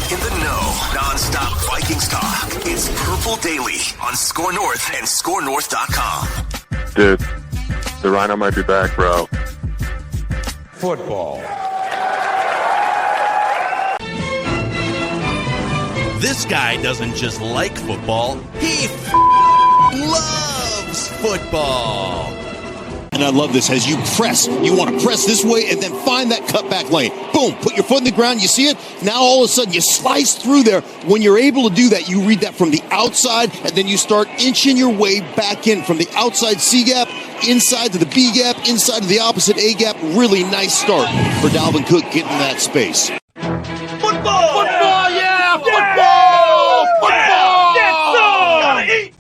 Get in the know. Non-stop Vikings talk. It's Purple Daily on Score North and ScoreNorth.com. Dude, the Rhino might be back, bro. Football. This guy doesn't just like football, he loves football. And I love this. As you press, you want to press this way and then find that cutback lane. Boom, put your foot in the ground. You see it? Now all of a sudden you slice through there. When you're able to do that, you read that from the outside and then you start inching your way back in from the outside C gap, inside to the B gap, inside to the opposite A gap. Really nice start for Dalvin Cook getting that space. Football! Football, yeah! Football! Football! Gotta eat!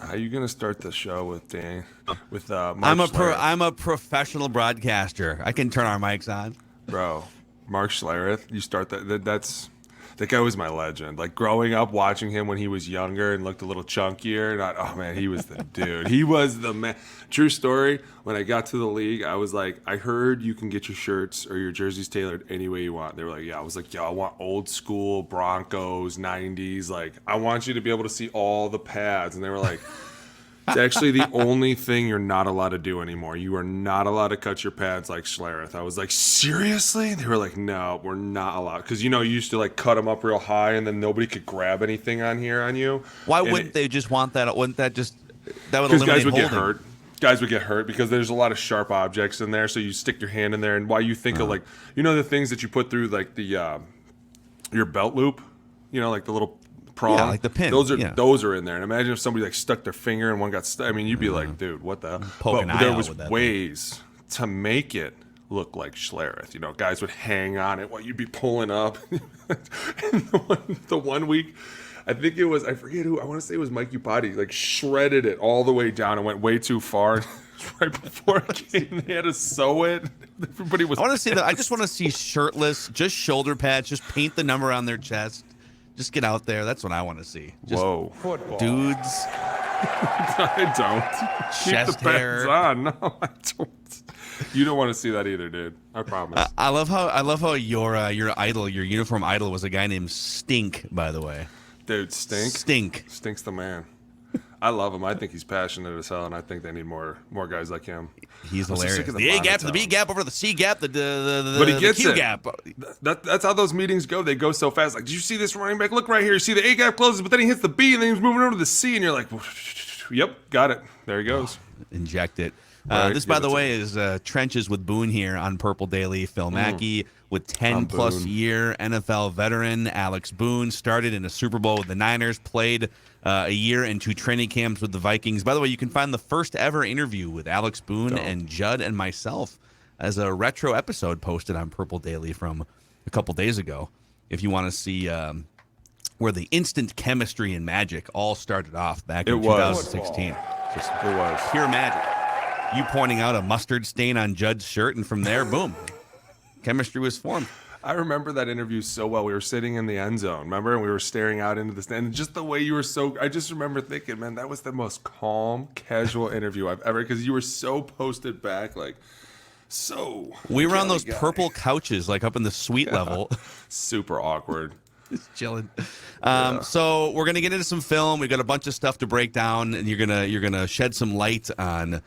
How are you gonna start the show with Dan? With Mark I'm a professional broadcaster. I can turn our mics on, bro. Mark Schlereth. You start that guy was my legend. Like growing up, watching him when he was younger and looked a little chunkier. And oh man, he was the dude. He was the man. True story. When I got to the league, I was like, I heard you can get your shirts or your jerseys tailored any way you want. They were like, yeah. I was like, yo, I want old school Broncos, 90s. Like, I want you to be able to see all the pads. And they were like, it's actually the only thing you're not allowed to do anymore. You are not allowed to cut your pads like Schlereth. I was like, seriously? They were like, no, we're not allowed. Because, you used to like cut them up real high and then nobody could grab anything on here on you. Why wouldn't they just want that? Wouldn't that would eliminate Because guys would holding. get hurt. Guys would get hurt because there's a lot of sharp objects in there. So you stick your hand in there. And why you think of like, the things that you put through like the your belt loop, like the little prong. Yeah, like the pin. Those are in there. And imagine if somebody like stuck their finger and one got stuck. I mean, you'd be like, dude, what the? Poking but eye there out was with that ways to make it look like Schlereth. Guys would hang on it while you'd be pulling up. And the one week, I think it was, I forget who, I want to say it was Mike Upati, like shredded it all the way down and went way too far. Right before it came, they had to sew it. Everybody was. I want to see that. I just want to see shirtless, just shoulder pads, just paint the number on their chest. Just get out there. That's what I want to see. Just Whoa. Football. Dudes. I don't. Chest Keep the hair. pads on. No, I don't. You don't want to see that either, dude. I promise. I love how your idol, your uniform idol, was a guy named Stink. By the way, Dude, Stink. Stink's the man. I love him. I think he's passionate as hell, and I think they need more guys like him. He's I'm so hilarious. sick of The A gap to the B monotones. gap over to the C gap, But he the gets Q it. gap. That's how those meetings go. They go so fast. Like, did you see this running back? Look right here. You see the A gap closes, but then he hits the B, and then he's moving over to the C, and you're like, yep, got it. There he goes. Inject it. Right, This, by give the it to way, is Trenches with Boone here on Purple Daily. Phil Mackey with 10-plus Boone. year NFL veteran. Alex Boone started in a Super Bowl with the Niners, played a year and 2 training camps with the Vikings. By the way, you can find the first ever interview with Alex Boone and Judd and myself as a retro episode posted on Purple Daily from a couple days ago. If you want to see where the instant chemistry and magic all started off back in 2016. Just It was. pure magic. You pointing out a mustard stain on Judd's shirt, and from there, boom, chemistry was formed. I remember that interview so well. We were sitting in the end zone, remember? And we were staring out into the stand. And just the way you were I just remember thinking, man, that was the most calm, casual interview I've ever, because you were so posted back, like, so. We were on those guy. purple couches, like up in the suite level. Super awkward. Just chilling. So we're gonna get into some film. We've got a bunch of stuff to break down, and you're gonna shed some light on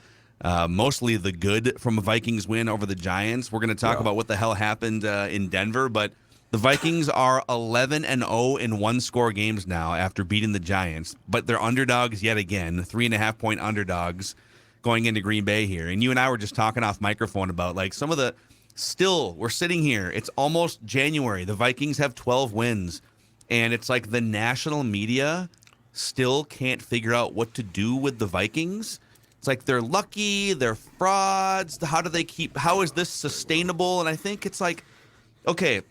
mostly the good from a Vikings win over the Giants. We're gonna talk about what the hell happened in Denver, but the Vikings are 11-0 in one-score games now after beating the Giants, but they're underdogs yet again, 3.5-point underdogs going into Green Bay here. And you and I were just talking off microphone about like some of the. Still, we're sitting here. It's almost January. The Vikings have 12 wins, and it's like the national media still can't figure out what to do with the Vikings. It's like they're lucky, they're frauds. How is this sustainable? And I think it's like, okay,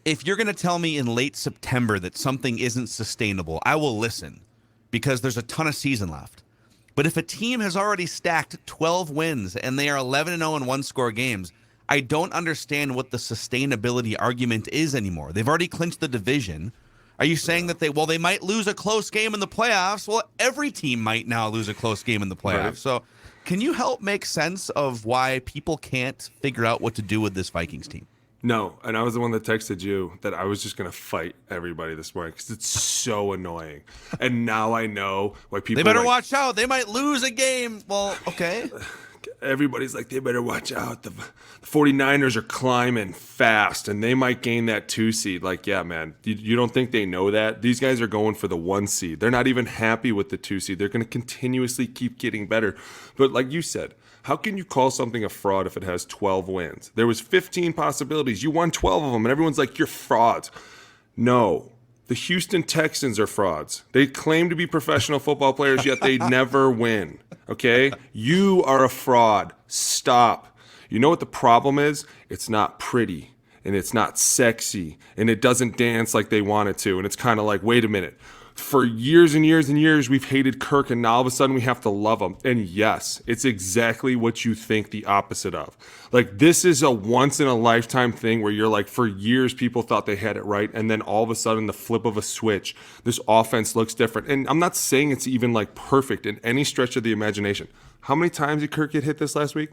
if you're going to tell me in late September that something isn't sustainable, I will listen because there's a ton of season left. But if a team has already stacked 12 wins and they are 11-0 in one-score games, I don't understand what the sustainability argument is anymore. They've already clinched the division. Are you saying that they might lose a close game in the playoffs? Well, every team might now lose a close game in the playoffs. Right. So can you help make sense of why people can't figure out what to do with this Vikings team? No, and I was the one that texted you that I was just going to fight everybody this morning because it's so annoying. And now I know why people... They better watch out. They might lose a game. Well, okay. Everybody's like, they better watch out. The 49ers are climbing fast, and they might gain that 2 seed. Like, yeah, man, you don't think they know that? These guys are going for the 1 seed. They're not even happy with the 2 seed. They're going to continuously keep getting better. But like you said, how can you call something a fraud if it has 12 wins? There was 15 possibilities. You won 12 of them, and everyone's like, you're frauds. No. The Houston Texans are frauds. They claim to be professional football players, yet they never win. Okay? You are a fraud. Stop. You know what the problem is? It's not pretty, and it's not sexy, and it doesn't dance like they want it to. And it's kind of like, wait a minute. For years and years and years, we've hated Kirk, and now all of a sudden we have to love him. And yes, it's exactly what you think the opposite of. Like, this is a once-in-a-lifetime thing where you're like, for years, people thought they had it right, and then all of a sudden, the flip of a switch, this offense looks different. And I'm not saying it's even, like, perfect in any stretch of the imagination. How many times did Kirk get hit this last week?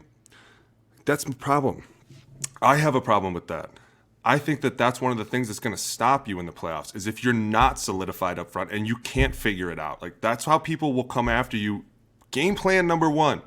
That's my problem. I have a problem with that. I think that that's one of the things that's going to stop you in the playoffs is if you're not solidified up front and you can't figure it out. Like, that's how people will come after you. Game plan number 1.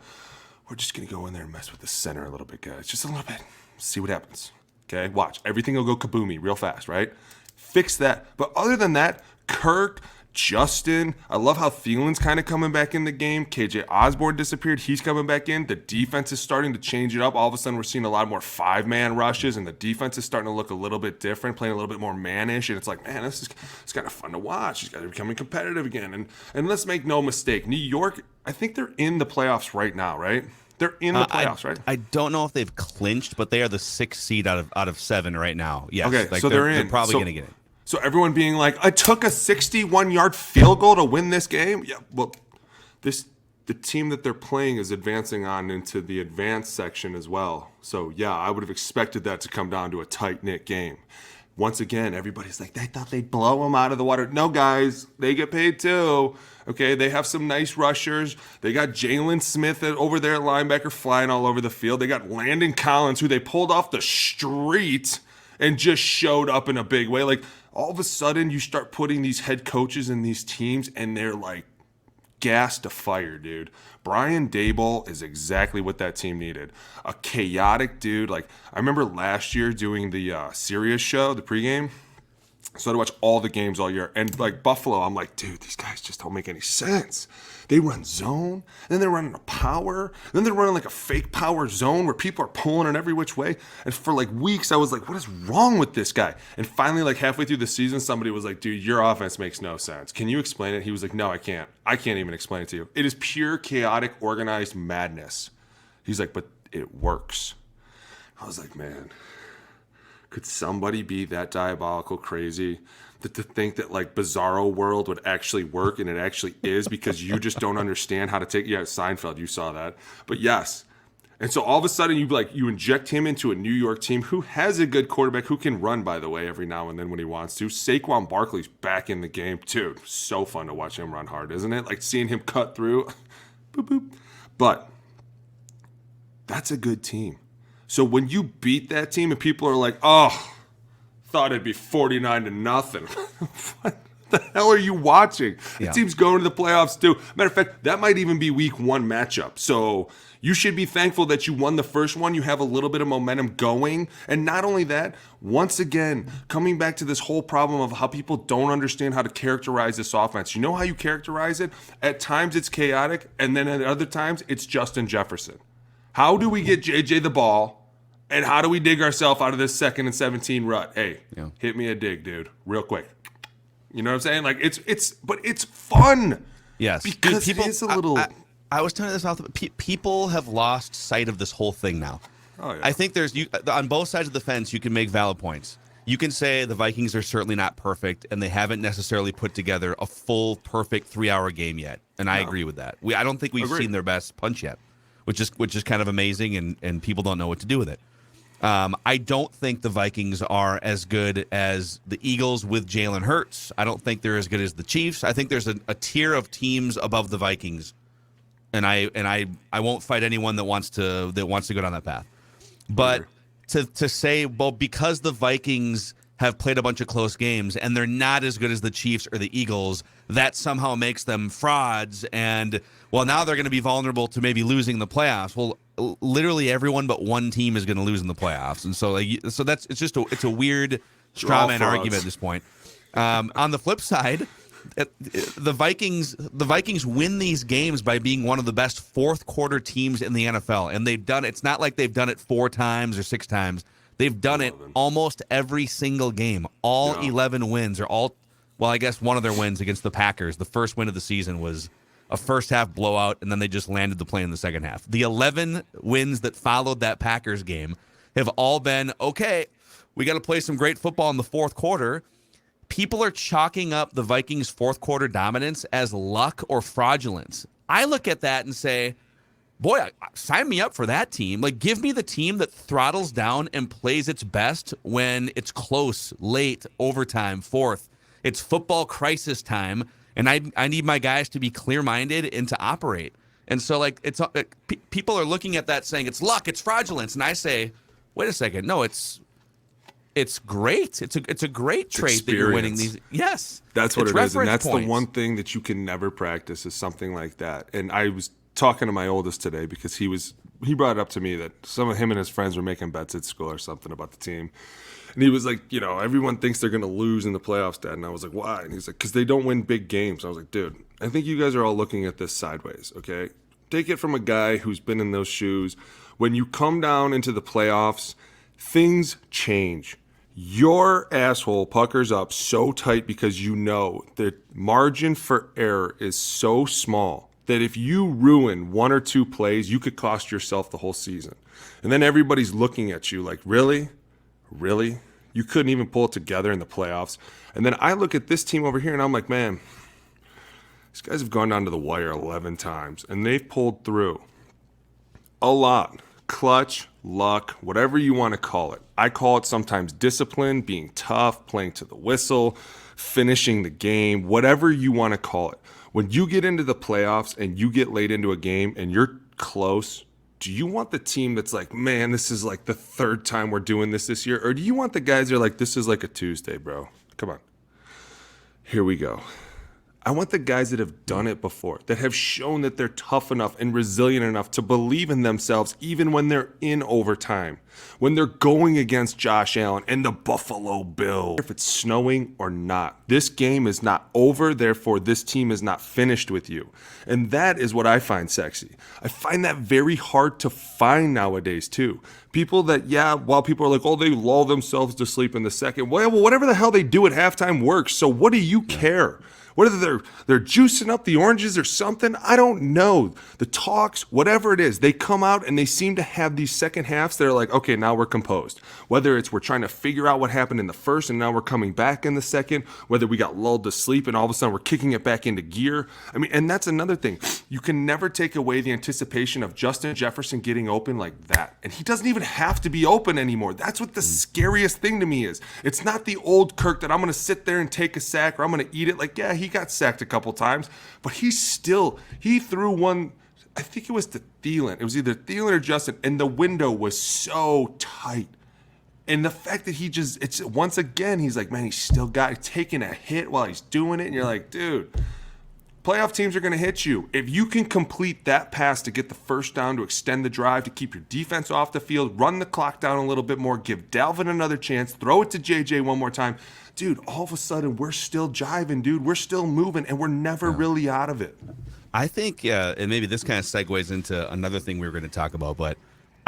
We're just going to go in there and mess with the center a little bit, guys. Just a little bit. See what happens. Okay? Watch. Everything will go kaboomy real fast, right? Fix that. But other than that, Kirk, Justin, I love how Thielen's kind of coming back in the game. KJ Osborne disappeared. He's coming back in. The defense is starting to change it up. All of a sudden, we're seeing a lot more 5-man rushes, and the defense is starting to look a little bit different, playing a little bit more manish. And it's like, man, it's kind of fun to watch. These guys are becoming competitive again. And let's make no mistake, New York, I think they're in the playoffs right now, right? They're in the playoffs, right? I don't know if they've clinched, but they are the 6th seed out of 7 right now. Yes. Okay, like so they're in. They're probably going to get it. So everyone being like, I took a 61-yard field goal to win this game? Yeah, well, the team that they're playing is advancing on into the advanced section as well. So, yeah, I would have expected that to come down to a tight-knit game. Once again, everybody's like, they thought they'd blow them out of the water. No, guys, they get paid too. Okay, they have some nice rushers. They got Jalen Smith over there at linebacker flying all over the field. They got Landon Collins, who they pulled off the street and just showed up in a big way. Like, all of a sudden, you start putting these head coaches in these teams, and they're like gas to fire, dude. Brian Daboll is exactly what that team needed. A chaotic dude. Like, I remember last year doing the Sirius show, the pregame. So I watch all the games all year. And, like, Buffalo, I'm like, dude, these guys just don't make any sense. They run zone, and then they're running a power, and then they're running like a fake power zone where people are pulling in every which way. And for like weeks, I was like, what is wrong with this guy? And finally, like halfway through the season, somebody was like, dude, your offense makes no sense. Can you explain it? He was like, no, I can't. I can't even explain it to you. It is pure, chaotic, organized madness. He's like, but it works. I was like, man, could somebody be that diabolical crazy to think that like Bizarro World would actually work, and it actually is, because you just don't understand how to take. Yeah, Seinfeld, you saw that, but yes. And so all of a sudden you inject him into a New York team who has a good quarterback who can run, by the way, every now and then when he wants to. Saquon Barkley's back in the game, dude. So fun to watch him run hard, isn't it? Like seeing him cut through. Boop, boop. But that's a good team. So when you beat that team and people are like, oh, thought it'd be 49-0. What the hell are you watching? Yeah. The team's going to the playoffs too. Matter of fact, that might even be week 1 matchup. So you should be thankful that you won the first one. You have a little bit of momentum going. And not only that, once again, coming back to this whole problem of how people don't understand how to characterize this offense. You know how you characterize it? At times it's chaotic, and then at other times it's Justin Jefferson. How do we get JJ the ball? And how do we dig ourselves out of this 2nd and 17 rut? Hey, Hit me a dig, dude, real quick. You know what I'm saying? Like but it's fun. Yes, because people, it's a little. I was telling you this off. People have lost sight of this whole thing now. Oh, yeah. I think on both sides of the fence, you can make valid points. You can say the Vikings are certainly not perfect, and they haven't necessarily put together a full, perfect 3-hour game yet. And I agree with that. I don't think we've seen their best punch yet, which is kind of amazing, and people don't know what to do with it. I don't think the Vikings are as good as the Eagles with Jalen Hurts. I don't think they're as good as the Chiefs. I think there's a tier of teams above the Vikings, and I won't fight anyone that wants to go down that path. But to say, well, because the Vikings have played a bunch of close games and they're not as good as the Chiefs or the Eagles, that somehow makes them frauds. And, well, now they're going to be vulnerable to maybe losing the playoffs. Well, literally everyone but one team is going to lose in the playoffs. And so, it's a weird straw man argument at this point. On the flip side, the Vikings win these games by being one of the best fourth quarter teams in the NFL. And they've done it. It's not like they've done it 4 times or 6 times. They've done 11. It almost every single game. All 11 wins are all, well, I guess one of their wins against the Packers. The first win of the season was a first half blowout, and then they just landed the plane in the second half. The 11 wins that followed that Packers game have all been, okay, we got to play some great football in the fourth quarter. People are chalking up the Vikings' fourth quarter dominance as luck or fraudulence. I look at that and say, boy, sign me up for that team. Like, give me the team that throttles down and plays its best when it's close, late, overtime, fourth. It's football crisis time, and I need my guys to be clear-minded and to operate. And so, people are looking at that saying, it's luck, it's fraudulence. And I say, wait a second, no, it's great. It's a great trait that you're winning these. Yes. That's what it is. And that's points. The one thing that you can never practice is something like that. And I was talking to my oldest today because he brought it up to me that some of him and his friends were making bets at school or something about the team. And he was like, everyone thinks they're going to lose in the playoffs, Dad. And I was like, why? And he's like, because they don't win big games. I was like, dude, I think you guys are all looking at this sideways, okay? Take it from a guy who's been in those shoes. When you come down into the playoffs, things change. Your asshole puckers up so tight because you know the margin for error is so small that if you ruin 1 or 2 plays, you could cost yourself the whole season. And then everybody's looking at you like, really? Really? You couldn't even pull it together in the playoffs. And then I look at this team over here and I'm like, man, these guys have gone down to the wire 11 times and they've pulled through a lot. Clutch, luck, whatever you want to call it. I call it sometimes discipline, being tough, playing to the whistle, finishing the game, whatever you want to call it. When you get into the playoffs and you get late into a game and you're close, do you want the team that's like, man, this is like the 3rd time we're doing this year? Or do you want the guys that are like, this is like a Tuesday, bro? Come on. Here we go. I want the guys that have done it before, that have shown that they're tough enough and resilient enough to believe in themselves even when they're in overtime, when they're going against Josh Allen and the Buffalo Bills. If it's snowing or not, this game is not over, therefore this team is not finished with you. And that is what I find sexy. I find that very hard to find nowadays too. People that, while people are like, oh, they lull themselves to sleep in the second. Well, whatever the hell they do at halftime works, so what do you care? Whether they're juicing up the oranges or something, I don't know. The talks, whatever it is, they come out and they seem to have these second halves that are like, okay, now we're composed. Whether it's we're trying to figure out what happened in the first and now we're coming back in the second, whether we got lulled to sleep and all of a sudden we're kicking it back into gear. I mean, and that's another thing. You can never take away the anticipation of Justin Jefferson getting open like that. And he doesn't even have to be open anymore. That's what the scariest thing to me is. It's not the old Kirk that I'm going to sit there and take a sack or I'm going to eat it. Like, yeah, he got sacked a couple times, but he threw one, I think it was to Thielen. It was either Thielen or Justin, and the window was so tight. And the fact that it's once again, he's like, man, he's still taking a hit while he's doing it. And you're like, dude, playoff teams are going to hit you. If you can complete that pass to get the first down, to extend the drive, to keep your defense off the field, run the clock down a little bit more, give Dalvin another chance, throw it to JJ one more time, dude, all of a sudden we're still jiving, dude. We're still moving, and we're never really out of it. I think, and maybe this kind of segues into another thing we were going to talk about, but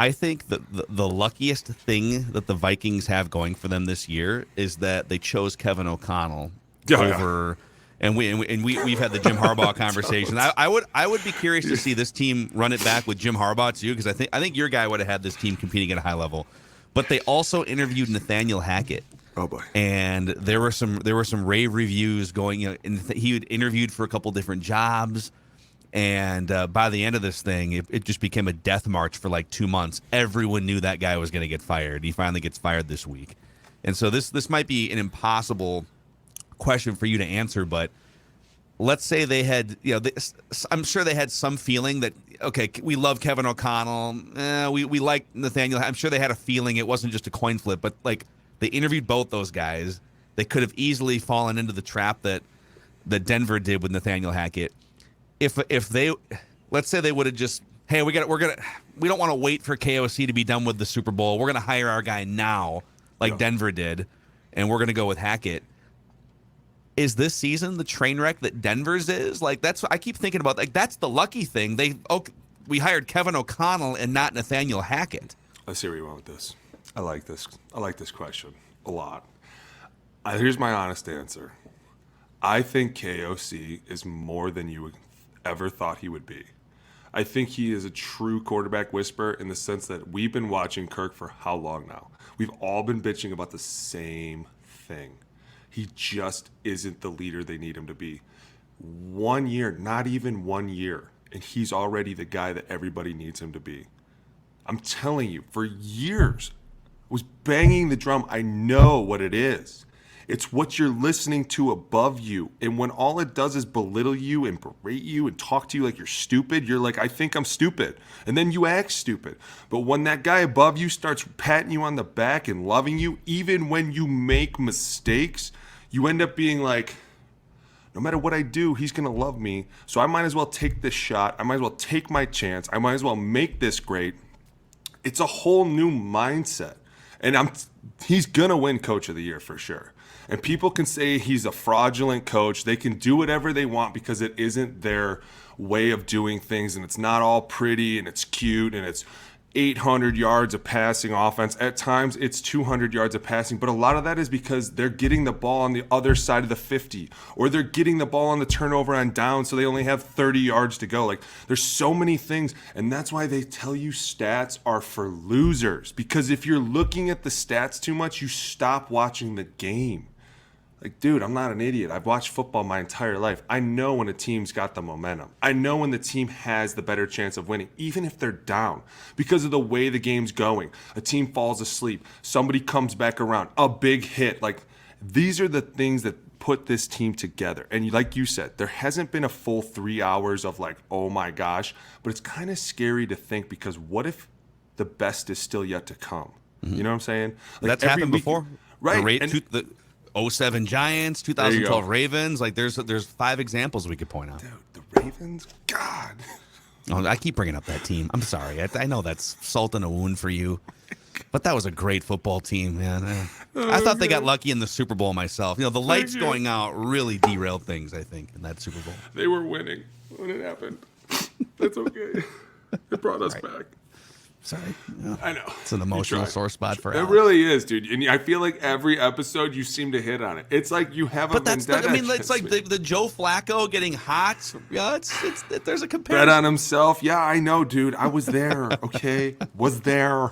I think that the luckiest thing that the Vikings have going for them this year is that they chose Kevin O'Connell over, and we've had the Jim Harbaugh conversation. I would be curious to see this team run it back with Jim Harbaugh too, because I think your guy would have had this team competing at a high level. But they also interviewed Nathaniel Hackett. Oh boy! And there were some rave reviews going. And he had interviewed for a couple different jobs, and by the end of this thing, it just became a death march for like 2 months. Everyone knew that guy was going to get fired. He finally gets fired this week, and so this might be an impossible question for you to answer. But let's say they had, I'm sure they had some feeling that, okay, we love Kevin O'Connell. We like Nathaniel. I'm sure they had a feeling it wasn't just a coin flip, but like they interviewed both those guys. They could have easily fallen into the trap that Denver did with Nathaniel Hackett. If they, let's say they would have just, hey, we don't want to wait for KOC to be done with the Super Bowl. We're going to hire our guy now, like Denver did, and we're going to go with Hackett. Is this season the train wreck that Denver's is? Like, that's what I keep thinking about. Like, that's the lucky thing. We hired Kevin O'Connell and not Nathaniel Hackett. I see where you went with this. I like this. I like this question a lot. Here's my honest answer. I think KOC is more than you ever thought he would be. I think he is a true quarterback whisperer in the sense that we've been watching Kirk for how long now? We've all been bitching about the same thing. He just isn't the leader they need him to be. 1 year, not even 1 year, and he's already the guy that everybody needs him to be. I'm telling you, for years, I was banging the drum. I know what it is. It's what you're listening to above you. And when all it does is belittle you and berate you and talk to you like you're stupid, you're like, I think I'm stupid. And then you act stupid. But when that guy above you starts patting you on the back and loving you, even when you make mistakes, you end up being like, no matter what I do, he's going to love me. So I might as well take this shot. I might as well take my chance. I might as well make this great. It's a whole new mindset. And he's going to win Coach of the Year for sure. And people can say he's a fraudulent coach. They can do whatever they want because it isn't their way of doing things. And it's not all pretty and it's cute and it's 800 yards of passing offense. At times it's 200 yards of passing. But a lot of that is because they're getting the ball on the other side of the 50. Or they're getting the ball on the turnover on down so they only have 30 yards to go. Like, there's so many things. And that's why they tell you stats are for losers. Because if you're looking at the stats too much, you stop watching the game. Like, dude, I'm not an idiot. I've watched football my entire life. I know when a team's got the momentum. I know when the team has the better chance of winning, even if they're down, because of the way the game's going. A team falls asleep. Somebody comes back around. A big hit. Like, these are the things that put this team together. And like you said, there hasn't been a full 3 hours of like, oh my gosh. But it's kind of scary to think because what if the best is still yet to come? Mm-hmm. You know what I'm saying? Like, that's happened before. Right. The 07 Giants, 2012 Ravens. Like, there's 5 examples we could point out. Dude, the Ravens? God. Oh, I keep bringing up that team. I'm sorry. I know that's salt in a wound for you. But that was a great football team, man. I thought they got lucky in the Super Bowl myself. The lights going out really derailed things, I think, in that Super Bowl. They were winning when it happened. That's okay. It brought us back. Sorry. I know. It's an emotional sore spot for Alex. It really is, dude. And I feel like every episode you seem to hit on it. It's like you have a vendetta. It's like the Joe Flacco getting hot. Yeah, there's a comparison. Bet on himself. Yeah, I know, dude. I was there, okay? Was there.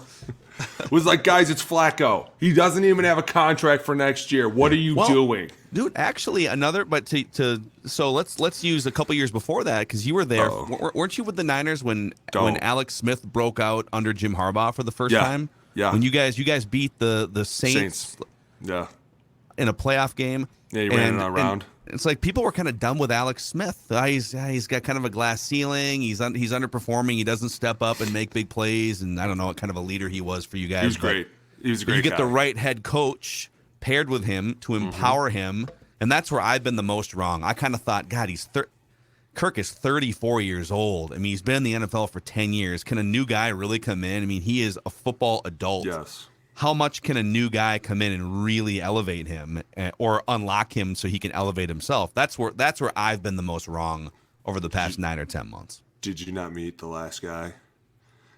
Was like, guys, it's Flacco. He doesn't even have a contract for next year. What are you doing? Dude, actually, so let's use a couple years before that because you were there. Weren't you with the Niners when Alex Smith broke out under Jim Harbaugh for the first time? Yeah. When you guys beat the Saints. Yeah. In a playoff game. Yeah, you ran it around. It's like people were kind of done with Alex Smith. He's got kind of a glass ceiling. He's underperforming. He doesn't step up and make big plays. And I don't know what kind of a leader he was for you guys. He was great. He was a great You get guy. the right head coach paired with him to empower him. And that's where I've been the most wrong. I kind of thought, God, Kirk is 34 years old. I mean, he's been in the NFL for 10 years. Can a new guy really come in? I mean, he is a football adult. Yes. How much can a new guy come in and really elevate him or unlock him so he can elevate himself? That's where I've been the most wrong over the past 9 or 10 months. Did you not meet the last guy?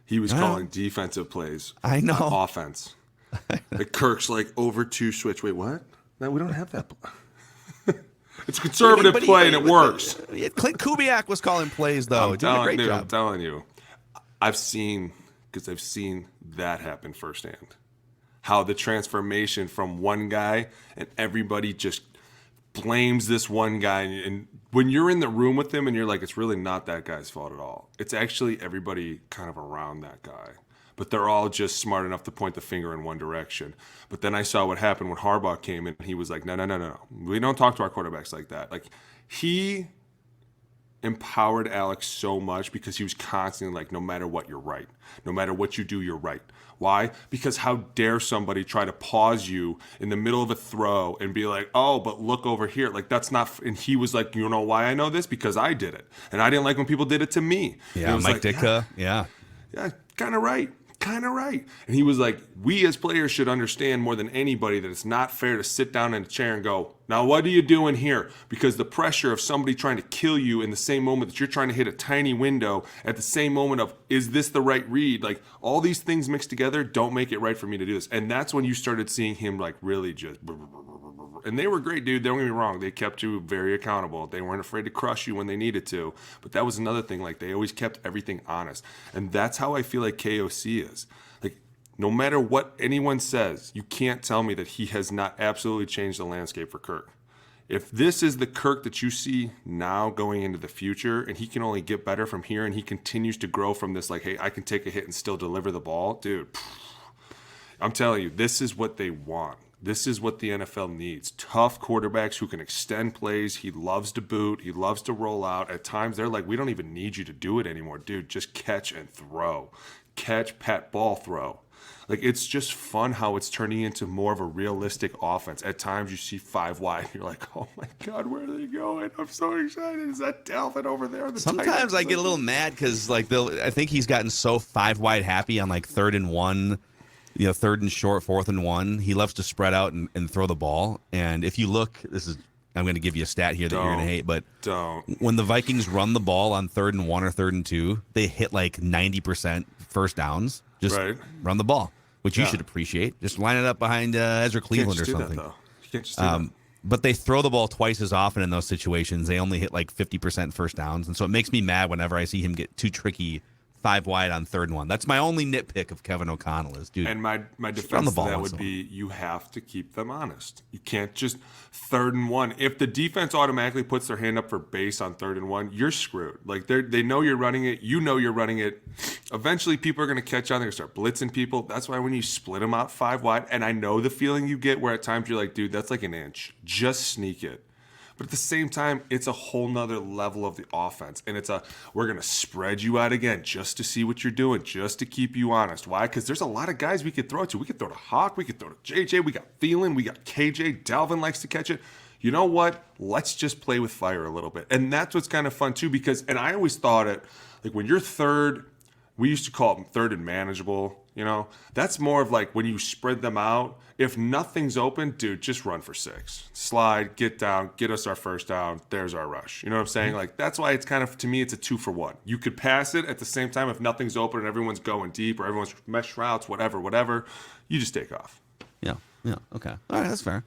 He was calling defensive plays. I know. Offense. Like Kirk's like over 2 switch. Wait, what? No, we don't have that. It's a conservative play and it works. Clint Kubiak was calling plays though. Doing a great job. I'm telling you, I've seen that happen firsthand. How the transformation from one guy and everybody just blames this one guy. And when you're in the room with him and you're like, it's really not that guy's fault at all. It's actually everybody kind of around that guy. But they're all just smart enough to point the finger in one direction. But then I saw what happened when Harbaugh came in. He was like, no. We don't talk to our quarterbacks like that. Like, he empowered Alex so much because he was constantly like, no matter what, you're right. No matter what you do, you're right. Why? Because how dare somebody try to pause you in the middle of a throw and be like, oh, but look over here. Like, that's not. And he was like, you know why I know this? Because I did it. And I didn't like when people did it to me. Yeah, Mike like, Ditka. Yeah, kind of right. Kind of right. And he was like, we as players should understand more than anybody that it's not fair to sit down in a chair and go, now what are you doing here? Because the pressure of somebody trying to kill you in the same moment that you're trying to hit a tiny window, at the same moment of, is this the right read? Like, all these things mixed together don't make it right for me to do this. And that's when you started seeing him like really just, and they were great, dude. Don't get me wrong. They kept you very accountable. They weren't afraid to crush you when they needed to. But that was another thing. Like, they always kept everything honest. And that's how I feel like KOC is. Like, no matter what anyone says, you can't tell me that he has not absolutely changed the landscape for Kirk. If this is the Kirk that you see now going into the future, and he can only get better from here, and he continues to grow from this, like, hey, I can take a hit and still deliver the ball, dude, I'm telling you, this is what they want. This is what the NFL needs. Tough quarterbacks who can extend plays. He loves to boot. He loves to roll out. At times, they're like, we don't even need you to do it anymore. Dude, just catch and throw. Catch, pat, ball, throw. Like, it's just fun how it's turning into more of a realistic offense. At times, you see 5 wide. You're like, oh, my God, where are they going? I'm so excited. Is that Dalvin over there? Sometimes I get a little mad because, like, I think he's gotten so 5 wide happy on, like, 3rd and 1. 3rd and short, 4th and 1. He loves to spread out and throw the ball. And if you look, I'm going to give you a stat here that you're going to hate, but when the Vikings run the ball on 3rd and 1 or 3rd and 2, they hit like 90% first downs. Just run the ball, which you should appreciate. Just line it up behind Ezra Cleveland or something. You can't just do that. But they throw the ball twice as often in those situations. They only hit like 50% first downs. And so it makes me mad whenever I see him get too tricky 5 wide on 3rd and 1. That's my only nitpick of Kevin O'Connell is, dude. And my defense to that would be you have to keep them honest. You can't just 3rd and 1. If the defense automatically puts their hand up for base on 3rd and 1, you're screwed. Like, they know you're running it. You know you're running it. Eventually, people are going to catch on. They're going to start blitzing people. That's why when you split them out 5 wide, and I know the feeling you get where at times you're like, dude, that's like an inch. Just sneak it. But at the same time, it's a whole nother level of the offense. And we're going to spread you out again just to see what you're doing, just to keep you honest. Why? Because there's a lot of guys we could throw to. We could throw to Hawk. We could throw to JJ. We got Thielen. We got KJ. Dalvin likes to catch it. You know what? Let's just play with fire a little bit. And that's what's kind of fun, too, because, and I always thought it, like when you're 3rd, we used to call them 3rd and manageable. That's more of like when you spread them out. If nothing's open, dude, just run for 6. Slide, get down, get us our first down. There's our rush. You know what I'm saying? Like, that's why it's kind of, to me, it's a 2 for 1. You could pass it at the same time if nothing's open and everyone's going deep or everyone's mesh routes, whatever. You just take off. Yeah. Okay. All right, that's fair.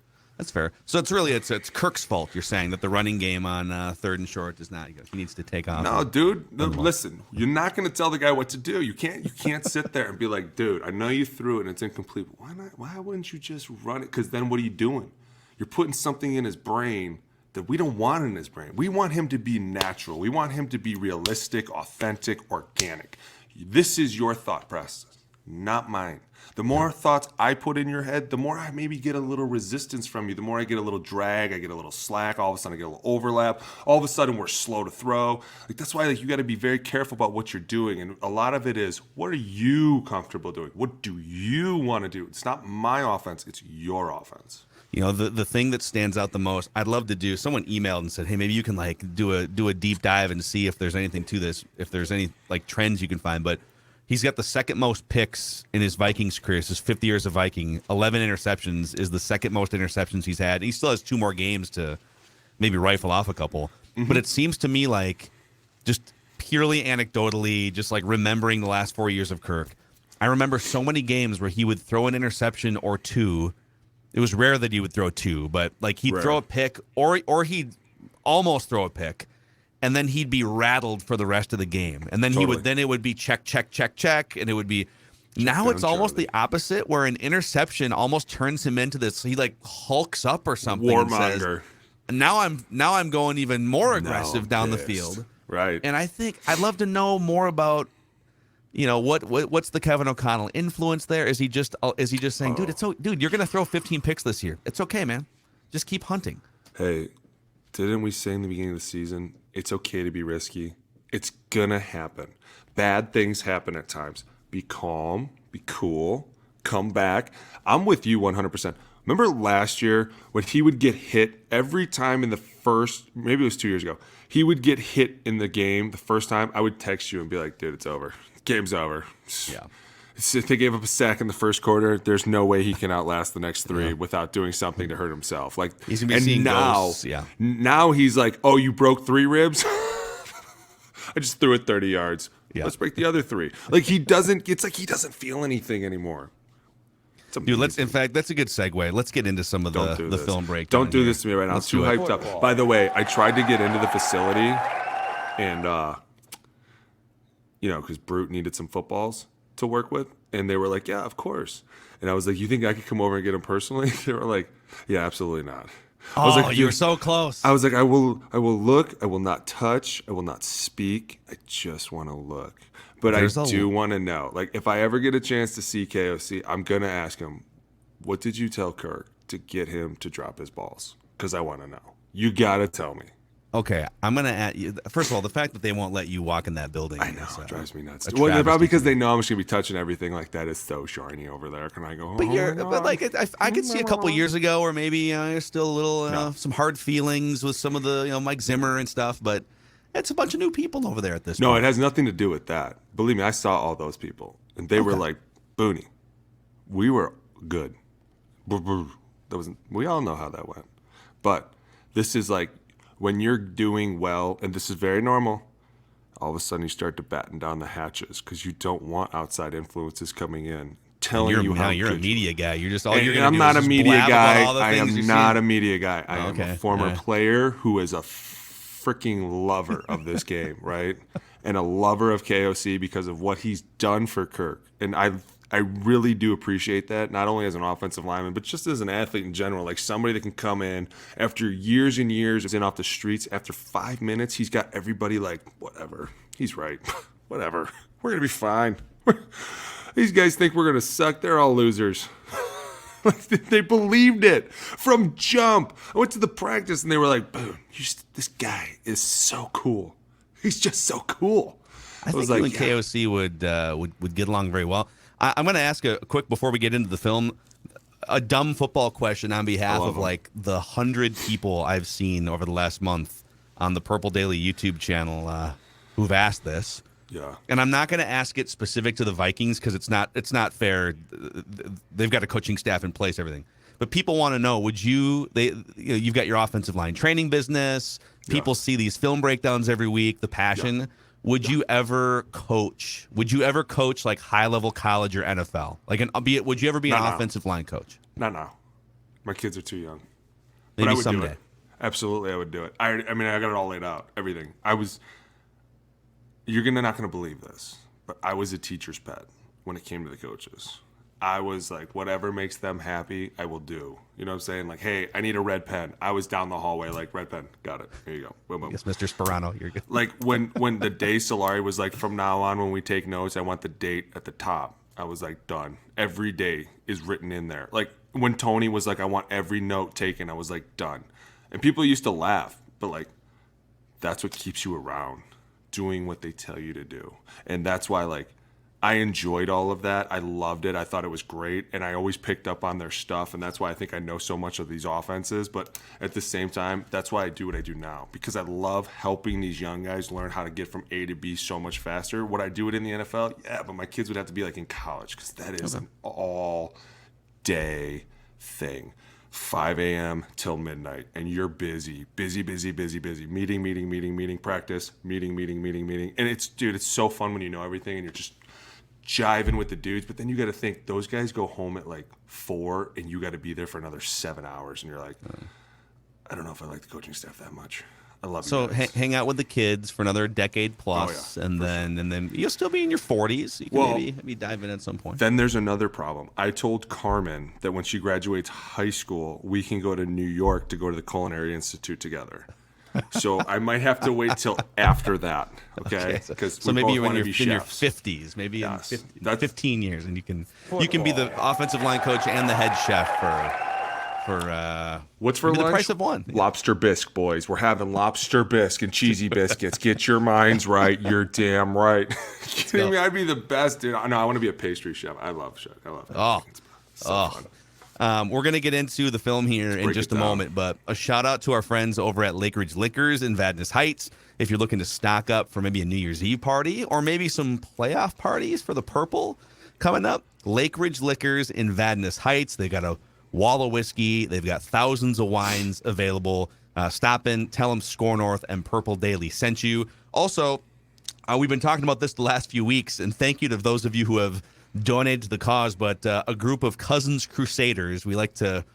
So it's Kirk's fault. You're saying that the running game on 3rd and short is not. He needs to take off. No, dude. Listen, you're not going to tell the guy what to do. You can't sit there and be like, dude, I know you threw it and it's incomplete. Why not? Why wouldn't you just run it? Because then what are you doing? You're putting something in his brain that we don't want in his brain. We want him to be natural. We want him to be realistic, authentic, organic. This is your thought process, not mine. The more thoughts I put in your head, the more I maybe get a little resistance from you. The more I get a little drag, I get a little slack. All of a sudden, I get a little overlap. All of a sudden, we're slow to throw. Like, that's why you got to be very careful about what you're doing. And a lot of it is, what are you comfortable doing? What do you want to do? It's not my offense. It's your offense. The thing that stands out the most, I'd love to do. Someone emailed and said, hey, maybe you can like do a deep dive and see if there's anything to this, if there's any like trends you can find. But he's got the second most picks in his Vikings career. It's his 50 years of Viking. 11 interceptions is the second most interceptions he's had. He still has 2 more games to maybe rifle off a couple. Mm-hmm. But it seems to me like, just purely anecdotally, just like remembering the last 4 years of Kirk, I remember so many games where he would throw an interception or 2. It was rare that he would throw 2, but like he'd throw a pick or he'd almost throw a pick. And then he'd be rattled for the rest of the game. And then it would be check. And it would be, now it's almost the opposite where an interception almost turns him into this. He like hulks up or something. Warmonger. And now I'm going even more aggressive down the field. Right. And I think I'd love to know more about, what's the Kevin O'Connell influence there? Is he just saying, dude, you're going to throw 15 picks this year. It's okay, man. Just keep hunting. Hey, Didn't we say in the beginning of the season, it's okay to be risky? It's going to happen. Bad things happen at times. Be calm, be cool, come back. I'm with you 100%. Remember last year when he would get hit every time in the first, maybe it was 2 years ago, he would get hit in the game the first time, I would text you and be like, dude, it's over. Game's over. Yeah. If they gave up a sack in the first quarter, there's no way he can outlast the next three without doing something to hurt himself. Like he's gonna be seeing ghosts. Yeah. Now he's like, oh, you broke 3 ribs? I just threw it 30 yards. Yeah. Let's break the other 3. Like it's like he doesn't feel anything anymore. Dude, in fact, that's a good segue. Let's get into some of the film breakdown. Don't do this to me right now. I'm too hyped up. By the way, I tried to get into the facility and, because Brute needed some footballs to work with. And they were like, yeah, of course. And I was like, you think I could come over and get them personally? They were like, yeah, absolutely not. I was like, you were so close. I was like, I will look. I will not touch. I will not speak. I just want to look. But I do want to know. Like, if I ever get a chance to see KOC, I'm going to ask him, what did you tell Kirk to get him to drop his balls? Because I want to know. You got to tell me. Okay, I'm going to add you. First of all, the fact that they won't let you walk in that building. I know, it drives me nuts. Well, probably because they know I'm just going to be touching everything like that. Is so shiny over there. Can I go home? But I could see a couple years ago where maybe there's still a little, some hard feelings with some of the, Mike Zimmer and stuff, but it's a bunch of new people over there at this point. No, it has nothing to do with that. Believe me, I saw all those people, and they were like, Boone, we were good. We all know how that went. But this is like, when you're doing well, and this is very normal, all of a sudden you start to batten down the hatches because you don't want outside influences coming in telling you how you're a media guy. You're just all and you're going to do. I'm not is a media guy. I am not a media guy. I am a former player who is a freaking lover of this game, right? And a lover of KOC because of what he's done for Kirk. And I really do appreciate that, not only as an offensive lineman, but just as an athlete in general. Like somebody that can come in after years and years in off the streets. After 5 minutes, he's got everybody like, whatever. He's right. Whatever. We're going to be fine. These guys think we're going to suck. They're all losers. They believed it from jump. I went to the practice and they were like, Boone, this guy is so cool. He's just so cool. I think you and KOC would get along very well. I'm going to ask a quick, before we get into the film, a dumb football question on behalf of like the 100 people I've seen over the last month on the Purple Daily YouTube channel who've asked this. Yeah. And I'm not going to ask it specific to the Vikings because it's not fair. They've got a coaching staff in place, everything. But people want to know, you've got your offensive line training business. People see these film breakdowns every week, the passion. Yeah. Would you ever coach? Would you ever coach like high-level college or NFL? Would you ever be an offensive line coach? Not now. My kids are too young. Maybe but I would someday. Do it. Absolutely, I would do it. I got it all laid out. Everything. You're not going to believe this, but I was a teacher's pet when it came to the coaches. I was like, whatever makes them happy, I will do. You know what I'm saying? Like, hey, I need a red pen. I was down the hallway like, red pen, got it. Here you go. Boom, boom. Yes, Mr. Sperano, you're good. Like when the day Solari was like, from now on when we take notes, I want the date at the top. I was like, done. Every day is written in there. Like when Tony was like, I want every note taken, I was like, done. And people used to laugh, but like, that's what keeps you around, doing what they tell you to do. And that's why like, I enjoyed all of that. I loved it. I thought it was great. And I always picked up on their stuff. And that's why I think I know so much of these offenses. But at the same time, that's why I do what I do now. Because I love helping these young guys learn how to get from A to B so much faster. Would I do it in the NFL? Yeah, but my kids would have to be like in college. Because that is an all-day thing. 5 a.m. till midnight. And you're busy. Meeting, practice, meeting. And it's so fun when you know everything and you're just jiving with the dudes, but then you got to think those guys go home at like 4 and you got to be there for another 7 hours and you're like, I don't know if I like the coaching staff that much. I love you guys. Hang out with the kids for another decade plus, and then you'll still be in your 40s. You can maybe dive in at some point. Then there's another problem. I told Carmen that when she graduates high school, we can go to New York to go to the Culinary Institute together. So I might have to wait till after that, okay? So maybe when you're in your 50s, maybe in 15 years, and you can be the offensive line coach and the head chef what's for maybe lunch? The price of one. Lobster bisque, boys. We're having lobster bisque and cheesy biscuits. Get your minds right. You're damn right. Kidding me? I'd be the best, dude. No, I want to be a pastry chef. I love it. Oh, It's so fun. We're going to get into the film here in just a moment, but a shout out to our friends over at Lake Ridge Liquors in Vadnais Heights. If you're looking to stock up for maybe a New Year's Eve party or maybe some playoff parties for the Purple coming up, Lake Ridge Liquors in Vadnais Heights. They got a wall of whiskey. They've got thousands of wines available. Stop in, tell them Score North and Purple Daily sent you. Also, we've been talking about this the last few weeks, and thank you to those of you who have donated to the cause. But a group of Cousins Crusaders, we like to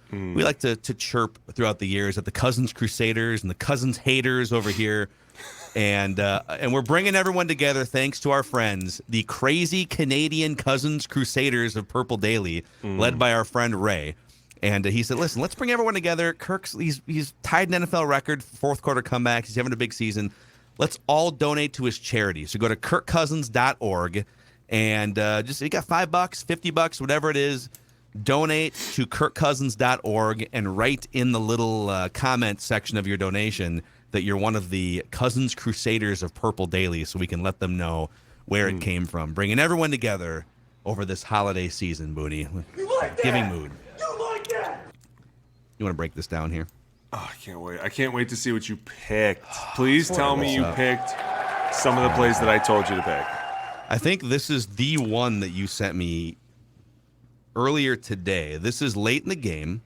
chirp throughout the years at the Cousins Crusaders and the Cousins haters over here. And we're bringing everyone together thanks to our friends, the crazy Canadian Cousins Crusaders of Purple Daily, led by our friend Ray. And he said, listen, let's bring everyone together. He's tied an NFL record for fourth quarter comebacks. He's having a big season. Let's all donate to his charity. So go to kirkcousins.org and just, you got $5, $50, whatever it is, donate to kirkcousins.org and write in the little comment section of your donation that you're one of the Cousins Crusaders of Purple Daily, so we can let them know where it came from. Bringing everyone together over this holiday season, Booney. Giving mood. You want to break this down here? Oh, I can't wait. I can't wait to see what you picked. Please tell me you picked some of the plays that I told you to pick. I think this is the one that you sent me earlier today. This is late in the game.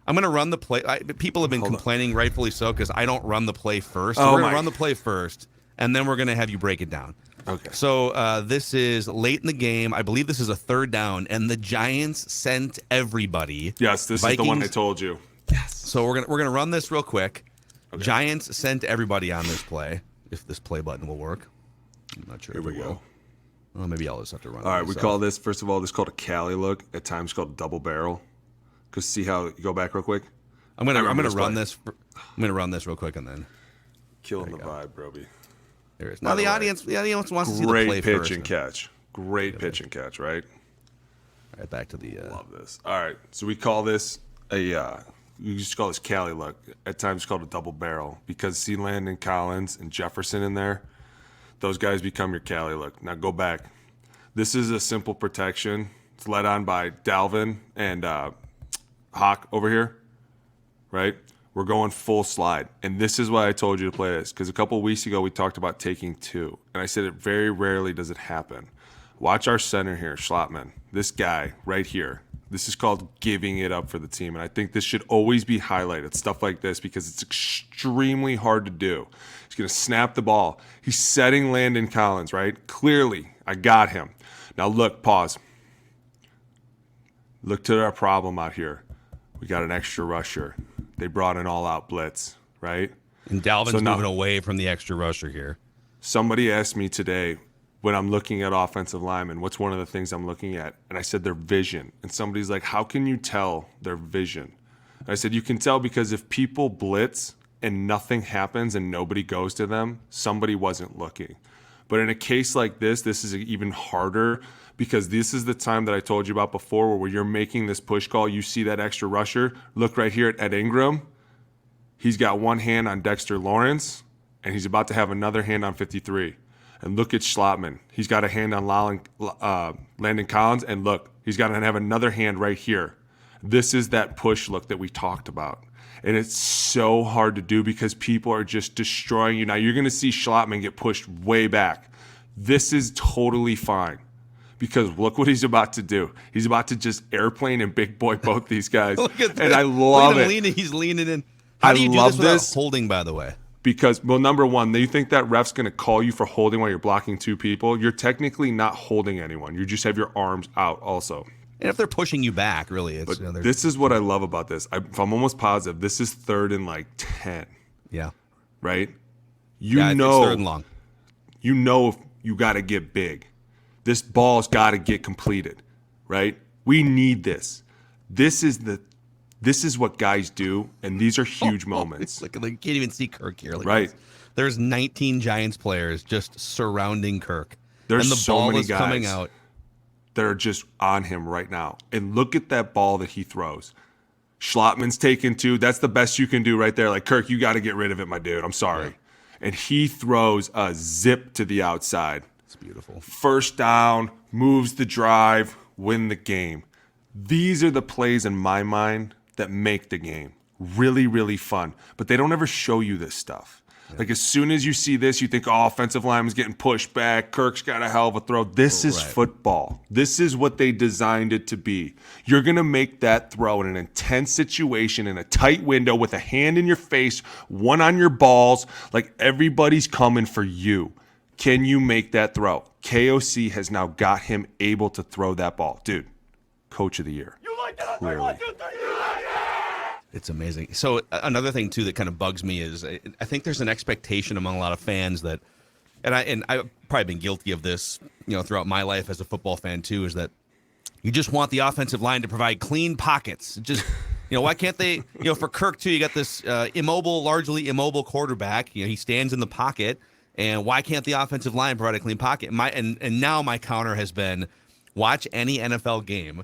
I'm going to run the play. People have been complaining, rightfully so, because I don't run the play first. So we're going to run the play first, and then we're going to have you break it down. Okay. So this is late in the game. I believe this is a third down, and the Giants sent everybody. Yes, this is the one I told you. Yes. So we're gonna run this real quick. Okay. Giants sent everybody on this play. If this play button will work, I'm not sure. Here we go. Well, maybe I'll just have to run. All right, we call this, first of all, this is called a Cali look. At times called a double barrel. Because see how you go back real quick. I'm gonna run this. I'm gonna run this real quick and then killing the vibe, Broby. There it is. Now the audience wants to see the play Great pitch first. and catch. Great pitch and catch, right? All right, back to the. Love this. All right, so we call this a. You just call this Cali look. At times called a double barrel because see Landon Collins and Jefferson in there. Those guys become your Cali look. Now go back. This is a simple protection. It's led on by Dalvin and Hawk over here, right? We're going full slide. And this is why I told you to play this, because a couple of weeks ago we talked about taking two. And I said it very rarely does it happen. Watch our center here, Schlottman. This guy right here. This is called giving it up for the team. And I think this should always be highlighted, stuff like this, because it's extremely hard to do. He's going to snap the ball. He's setting Landon Collins, right? Clearly, I got him. Now look, pause. Look to our problem out here. We got an extra rusher. They brought an all-out blitz, right? And Dalvin's moving away from the extra rusher here. Somebody asked me today, when I'm looking at offensive linemen, what's one of the things I'm looking at? And I said their vision. And somebody's like, how can you tell their vision? And I said, you can tell because if people blitz and nothing happens and nobody goes to them, somebody wasn't looking. But in a case like this is even harder because this is the time that I told you about before where you're making this push call. You see that extra rusher. Look right here at Ed Ingram. He's got one hand on Dexter Lawrence, and he's about to have another hand on 53. And look at Schlottman. He's got a hand on Landon Collins, and look, he's got to have another hand right here. This is that push look that we talked about. And it's so hard to do because people are just destroying you. Now, you're going to see Schlottman get pushed way back. This is totally fine because look what he's about to do. He's about to just airplane and big boy both these guys. And I love it. He's leaning in. How do you do this without holding, by the way? Because, well, number one, you think that ref's going to call you for holding while you're blocking two people. You're technically not holding anyone. You just have your arms out also. And if they're pushing you back, really, it's. But this is what I love about this. I'm almost positive this is third and like 10. Yeah. Right? It's third and long. You know if you got to get big. This ball's got to get completed. Right? We need this. This is what guys do, and these are huge moments. Look, you can't even see Kirk here. Right. There's 19 Giants players just surrounding Kirk. There's and the so ball many is guys coming out. that are just on him right now. And look at that ball that he throws. Schlottman's taken 2. That's the best you can do right there. Like, Kirk, you got to get rid of it, my dude. I'm sorry. Yeah. And he throws a zip to the outside. It's beautiful. First down, moves the drive, win the game. These are the plays in my mind that make the game really, really fun. But they don't ever show you this stuff. Like, as soon as you see this, you think, oh, offensive lineman's getting pushed back. Kirk's got a hell of a throw. This is football. This is what they designed it to be. You're going to make that throw in an intense situation in a tight window with a hand in your face, one on your balls, like everybody's coming for you. Can you make that throw? KOC has now got him able to throw that ball. Dude, coach of the year. You like that? Clearly. It's amazing. So another thing too that kind of bugs me is I think there's an expectation among a lot of fans that, and I've probably been guilty of this, throughout my life as a football fan too, is that you just want the offensive line to provide clean pockets. Just, why can't they? For Kirk too, you got this largely immobile quarterback. He stands in the pocket, and why can't the offensive line provide a clean pocket? And now my counter has been, watch any NFL game,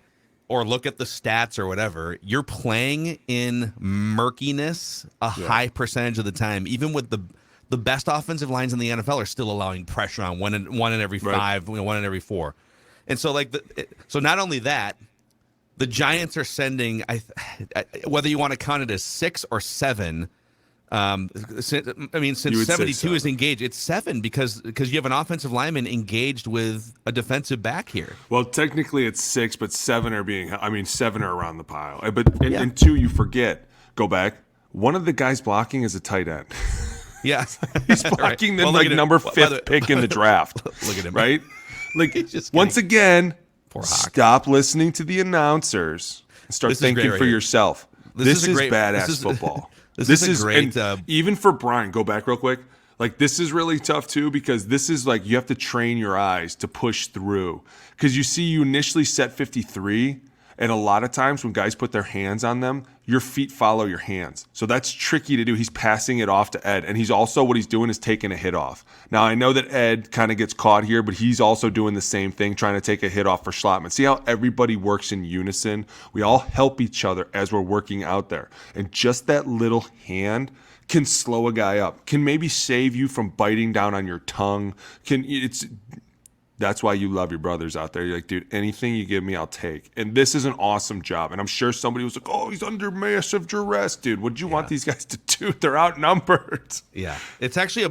or look at the stats or whatever, you're playing in murkiness a high percentage of the time. Even with the best offensive lines in the NFL are still allowing pressure on one in every 5, one in every 4. And so so not only that, the Giants are sending, whether you want to count it as 6 or 7, since 72 is engaged, it's 7 because you have an offensive lineman engaged with a defensive back here. Well, technically it's 6, but 7 are 7 are around the pile. And 2, you forget. Go back. One of the guys blocking is a tight end. Yeah. He's blocking the number 5th pick in the draft. Look at him. Right? Like, once again, stop listening to the announcers and start thinking for yourself. This is badass football. This is great. Even for Brian, go back real quick. Like, this is really tough too, because this is like you have to train your eyes to push through. Because you initially set 53, and a lot of times when guys put their hands on them, your feet follow your hands. So that's tricky to do. He's passing it off to Ed, and he's also, what he's doing is taking a hit off. Now, I know that Ed kind of gets caught here, but he's also doing the same thing, trying to take a hit off for Schlottman. See how everybody works in unison? We all help each other as we're working out there. And just that little hand can slow a guy up, can maybe save you from biting down on your tongue. That's why you love your brothers out there. You're like, dude, anything you give me, I'll take. And this is an awesome job. And I'm sure somebody was like, oh, he's under massive duress. Dude, what do you want these guys to do? They're outnumbered. Yeah. It's actually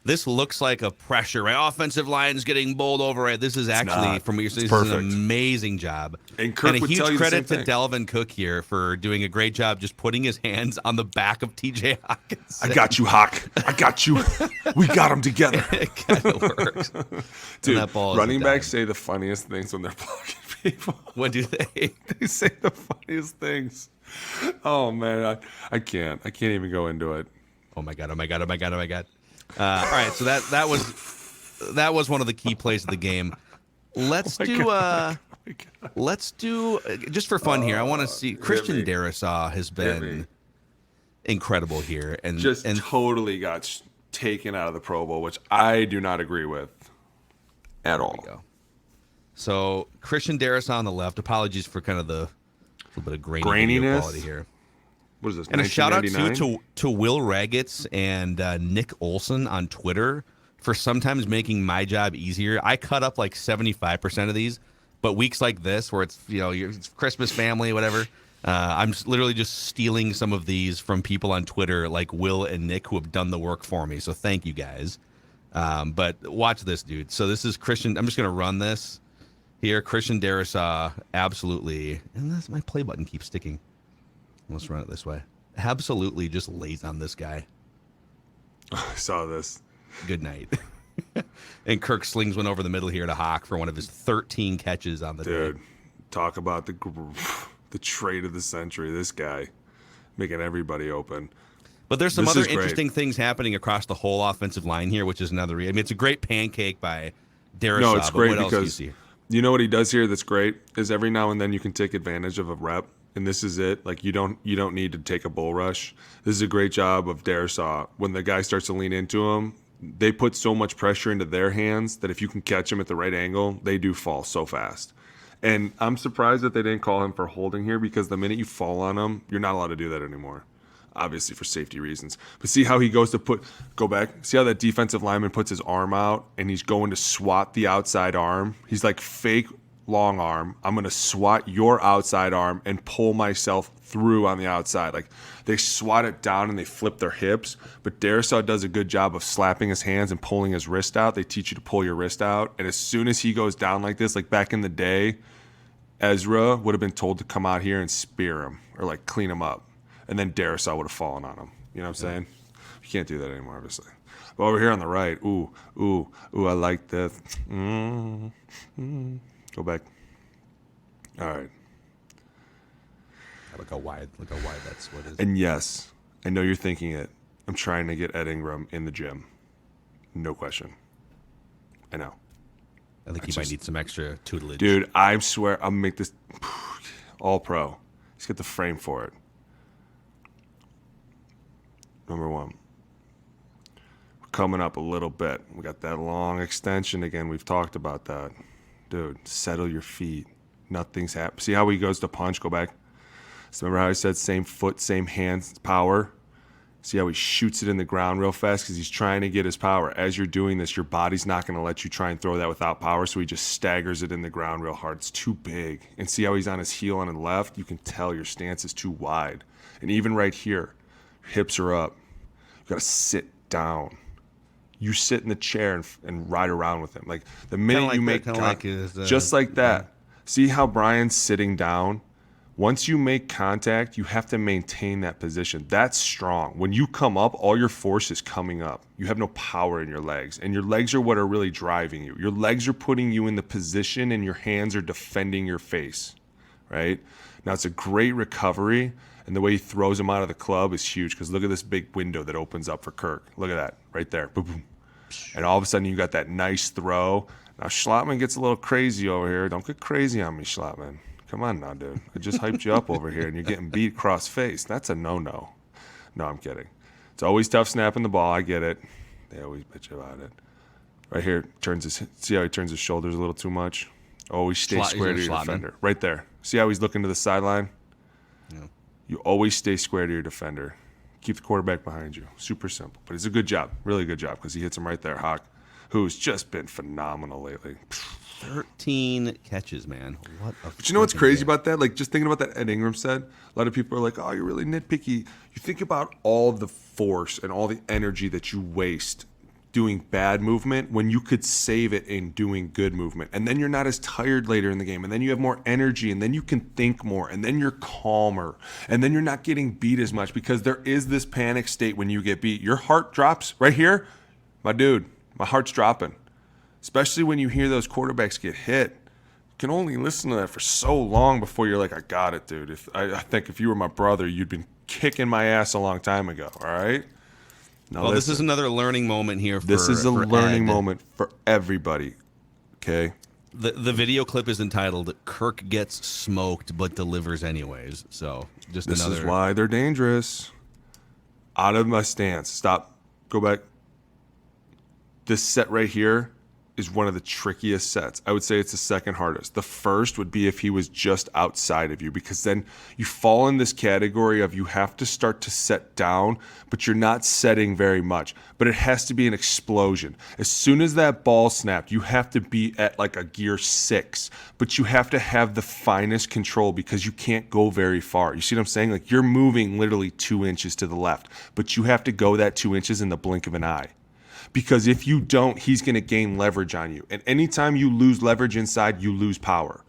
this looks like a pressure, right? Offensive line's getting bowled over, right? This is actually, from what you're saying, this is an amazing job. And Kirk a would huge tell you credit the to same thing. Dalvin Cook here for doing a great job just putting his hands on the back of TJ Hawkins. I got you, Hawk. I got you. We got them together. It kind of works. Dude, that ball running backs say the funniest things when they're blocking people. What do they? They say the funniest things. Oh, man. I can't. I can't even go into it. Oh, my God. All right, so that was one of the key plays of the game. Let's do just for fun here. I want to see Christian Darrisaw has been incredible here, and totally got taken out of the Pro Bowl, which I do not agree with at all. So Christian Darrisaw on the left. Apologies for kind of the little bit of graininess quality here. What is this? And a shout out to Will Raggets and Nick Olson on Twitter for sometimes making my job easier. I cut up like 75% of these, but weeks like this where it's it's Christmas family, whatever, I'm literally just stealing some of these from people on Twitter like Will and Nick who have done the work for me. So thank you guys. But watch this, dude. So this is Christian. I'm just gonna run this here. Christian Darrisaw, absolutely. And my play button keeps sticking. Let's run it this way. Absolutely just lays on this guy. I saw this. Good night. And Kirk slings one over the middle here to Hawk for one of his 13 catches on the day. Dude, talk about the trade of the century. This guy making everybody open. But there's some other interesting things happening across the whole offensive line here, which is another. It's a great pancake by Darrisaw. No, it's great because you know what he does here that's great is every now and then you can take advantage of a rep. And this is it. Like you don't need to take a bull rush. This is a great job of Darrisaw. When the guy starts to lean into him, they put so much pressure into their hands that if you can catch them at the right angle, they do fall so fast. And I'm surprised that they didn't call him for holding here, because the minute you fall on him, you're not allowed to do that anymore. Obviously for safety reasons. But see how he goes to go back? See how that defensive lineman puts his arm out and he's going to swat the outside arm? He's like, fake long arm. I'm going to swat your outside arm and pull myself through on the outside. Like, they swat it down and they flip their hips. But Darrisaw does a good job of slapping his hands and pulling his wrist out. They teach you to pull your wrist out. And as soon as he goes down like this, like back in the day, Ezra would have been told to come out here and spear him or like clean him up. And then Darrisaw would have fallen on him. You know what I'm saying? You can't do that anymore, obviously. But over here on the right, ooh, I like this. Go back. All right. Look how wide that split is. And yes, I know you're thinking it. I'm trying to get Ed Ingram in the gym. No question. I know. I think he might need some extra tutelage. Dude, I swear I'll make this all pro. He's got the frame for it. Number one. We're coming up a little bit. We got that long extension again. We've talked about that. Dude, settle your feet. Nothing's happening. See how he goes to punch? Go back. So remember how I said same foot, same hands, power? See how he shoots it in the ground real fast because he's trying to get his power. As you're doing this, your body's not going to let you try and throw that without power, so he just staggers it in the ground real hard. It's too big. And see how he's on his heel on the left? You can tell your stance is too wide. And even right here, hips are up. You got to sit down. You sit in the chair and ride around with him. Like the minute like you make just like that. See how Brian's sitting down? Once you make contact, you have to maintain that position. That's strong. When you come up, all your force is coming up. You have no power in your legs, and your legs are what are really driving you. Your legs are putting you in the position, and your hands are defending your face, right? Now, it's a great recovery, and the way he throws him out of the club is huge because look at this big window that opens up for Kirk. Look at that right there. Boom, boom. And all of a sudden, you got that nice throw. Now, Schlottman gets a little crazy over here. Don't get crazy on me, Schlottman. Come on now, dude. I just hyped you up over here, and you're getting beat cross face. That's a no-no. No, I'm kidding. It's always tough snapping the ball. I get it. They always bitch about it. Right here, see how he turns his shoulders a little too much? Always stay square to your defender. Right there. See how he's looking to the sideline? Yeah. You always stay square to your defender. Keep the quarterback behind you. Super simple. But it's a good job. Really good job because he hits him right there. Hawk, who's just been phenomenal lately. 13 catches, man. But you know what's crazy about that? Like, just thinking about that Ed Ingram said, a lot of people are like, oh, you're really nitpicky. You think about all the force and all the energy that you waste doing bad movement when you could save it in doing good movement. And then you're not as tired later in the game. And then you have more energy. And then you can think more. And then you're calmer. And then you're not getting beat as much because there is this panic state when you get beat. Your heart drops right here. My dude, my heart's dropping. Especially when you hear those quarterbacks get hit. You can only listen to that for so long before you're like, I got it, dude. I think if you were my brother, you'd been kicking my ass a long time ago, all right? Now well, this is another learning moment here. This is a learning moment for everybody, okay? The video clip is entitled, Kirk Gets Smoked but Delivers Anyways. So just this is why they're dangerous. Out of my stance. Stop. Go back. This set right here is one of the trickiest sets. I would say it's the second hardest. The first would be if he was just outside of you, because then you fall in this category of you have to start to set down, but you're not setting very much. But it has to be an explosion. As soon as that ball snapped, you have to be at like a gear 6, but you have to have the finest control because you can't go very far. You see what I'm saying? Like you're moving literally 2 inches to the left, but you have to go that 2 inches in the blink of an eye. Because if you don't, he's going to gain leverage on you. And anytime you lose leverage inside, you lose power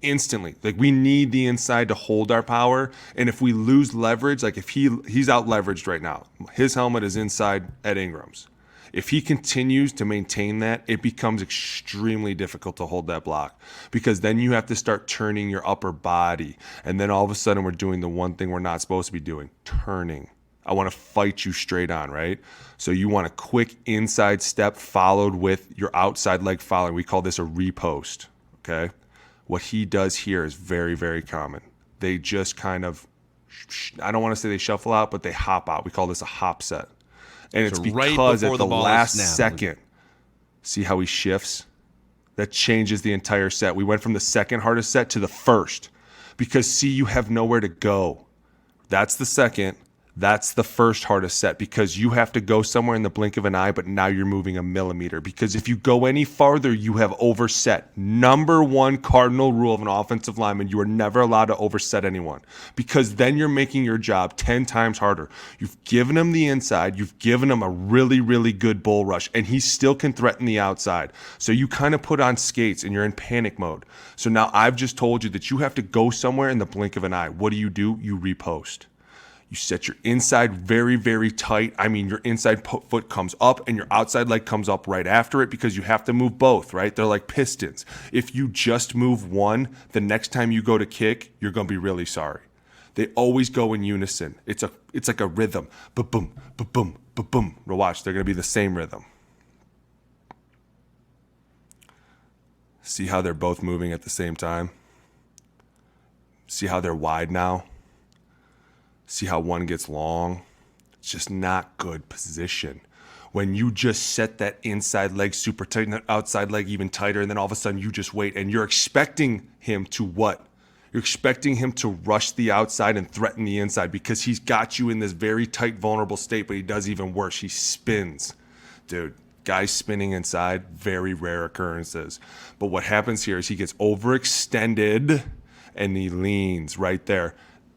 instantly. Like we need the inside to hold our power. And if we lose leverage, like if he's out leveraged right now, his helmet is inside Ed Ingram's. If he continues to maintain that, it becomes extremely difficult to hold that block because then you have to start turning your upper body. And then all of a sudden we're doing the one thing we're not supposed to be doing, turning. I want to fight you straight on, right? So you want a quick inside step followed with your outside leg following. We call this a repost, okay? What he does here is very, very common. They just kind of, I don't want to say they shuffle out, but they hop out. We call this a hop set. And it's because right at the last second, see how he shifts? that changes the entire set. We went from the second hardest set to the first because, see, you have nowhere to go. That's the second. That's the first hardest set because you have to go somewhere in the blink of an eye, but now you're moving a millimeter. Because if you go any farther, you have overset. Number one cardinal rule of an offensive lineman, you are never allowed to overset anyone because then you're making your job 10 times harder. You've given him the inside. You've given him a really, really good bull rush, and he still can threaten the outside. So you kind of put on skates, and you're in panic mode. So now I've just told you that you have to go somewhere in the blink of an eye. What do? You repost. You set your inside very, very tight. I mean, your inside foot comes up and your outside leg comes up right after it because you have to move both, right? They're like pistons. If you just move one, the next time you go to kick, you're going to be really sorry. They always go in unison. It's like a rhythm. Ba-boom, ba-boom, ba-boom. Watch, they're going to be the same rhythm. See how they're both moving at the same time? See how they're wide now? See how one gets long? It's just not good position. When you just set that inside leg super tight and that outside leg even tighter, and then all of a sudden you just wait, and you're expecting him to what? You're expecting him to rush the outside and threaten the inside because he's got you in this very tight, vulnerable state, but he does even worse. He spins. Dude, guys spinning inside, very rare occurrences. But what happens here is he gets overextended and he leans right there.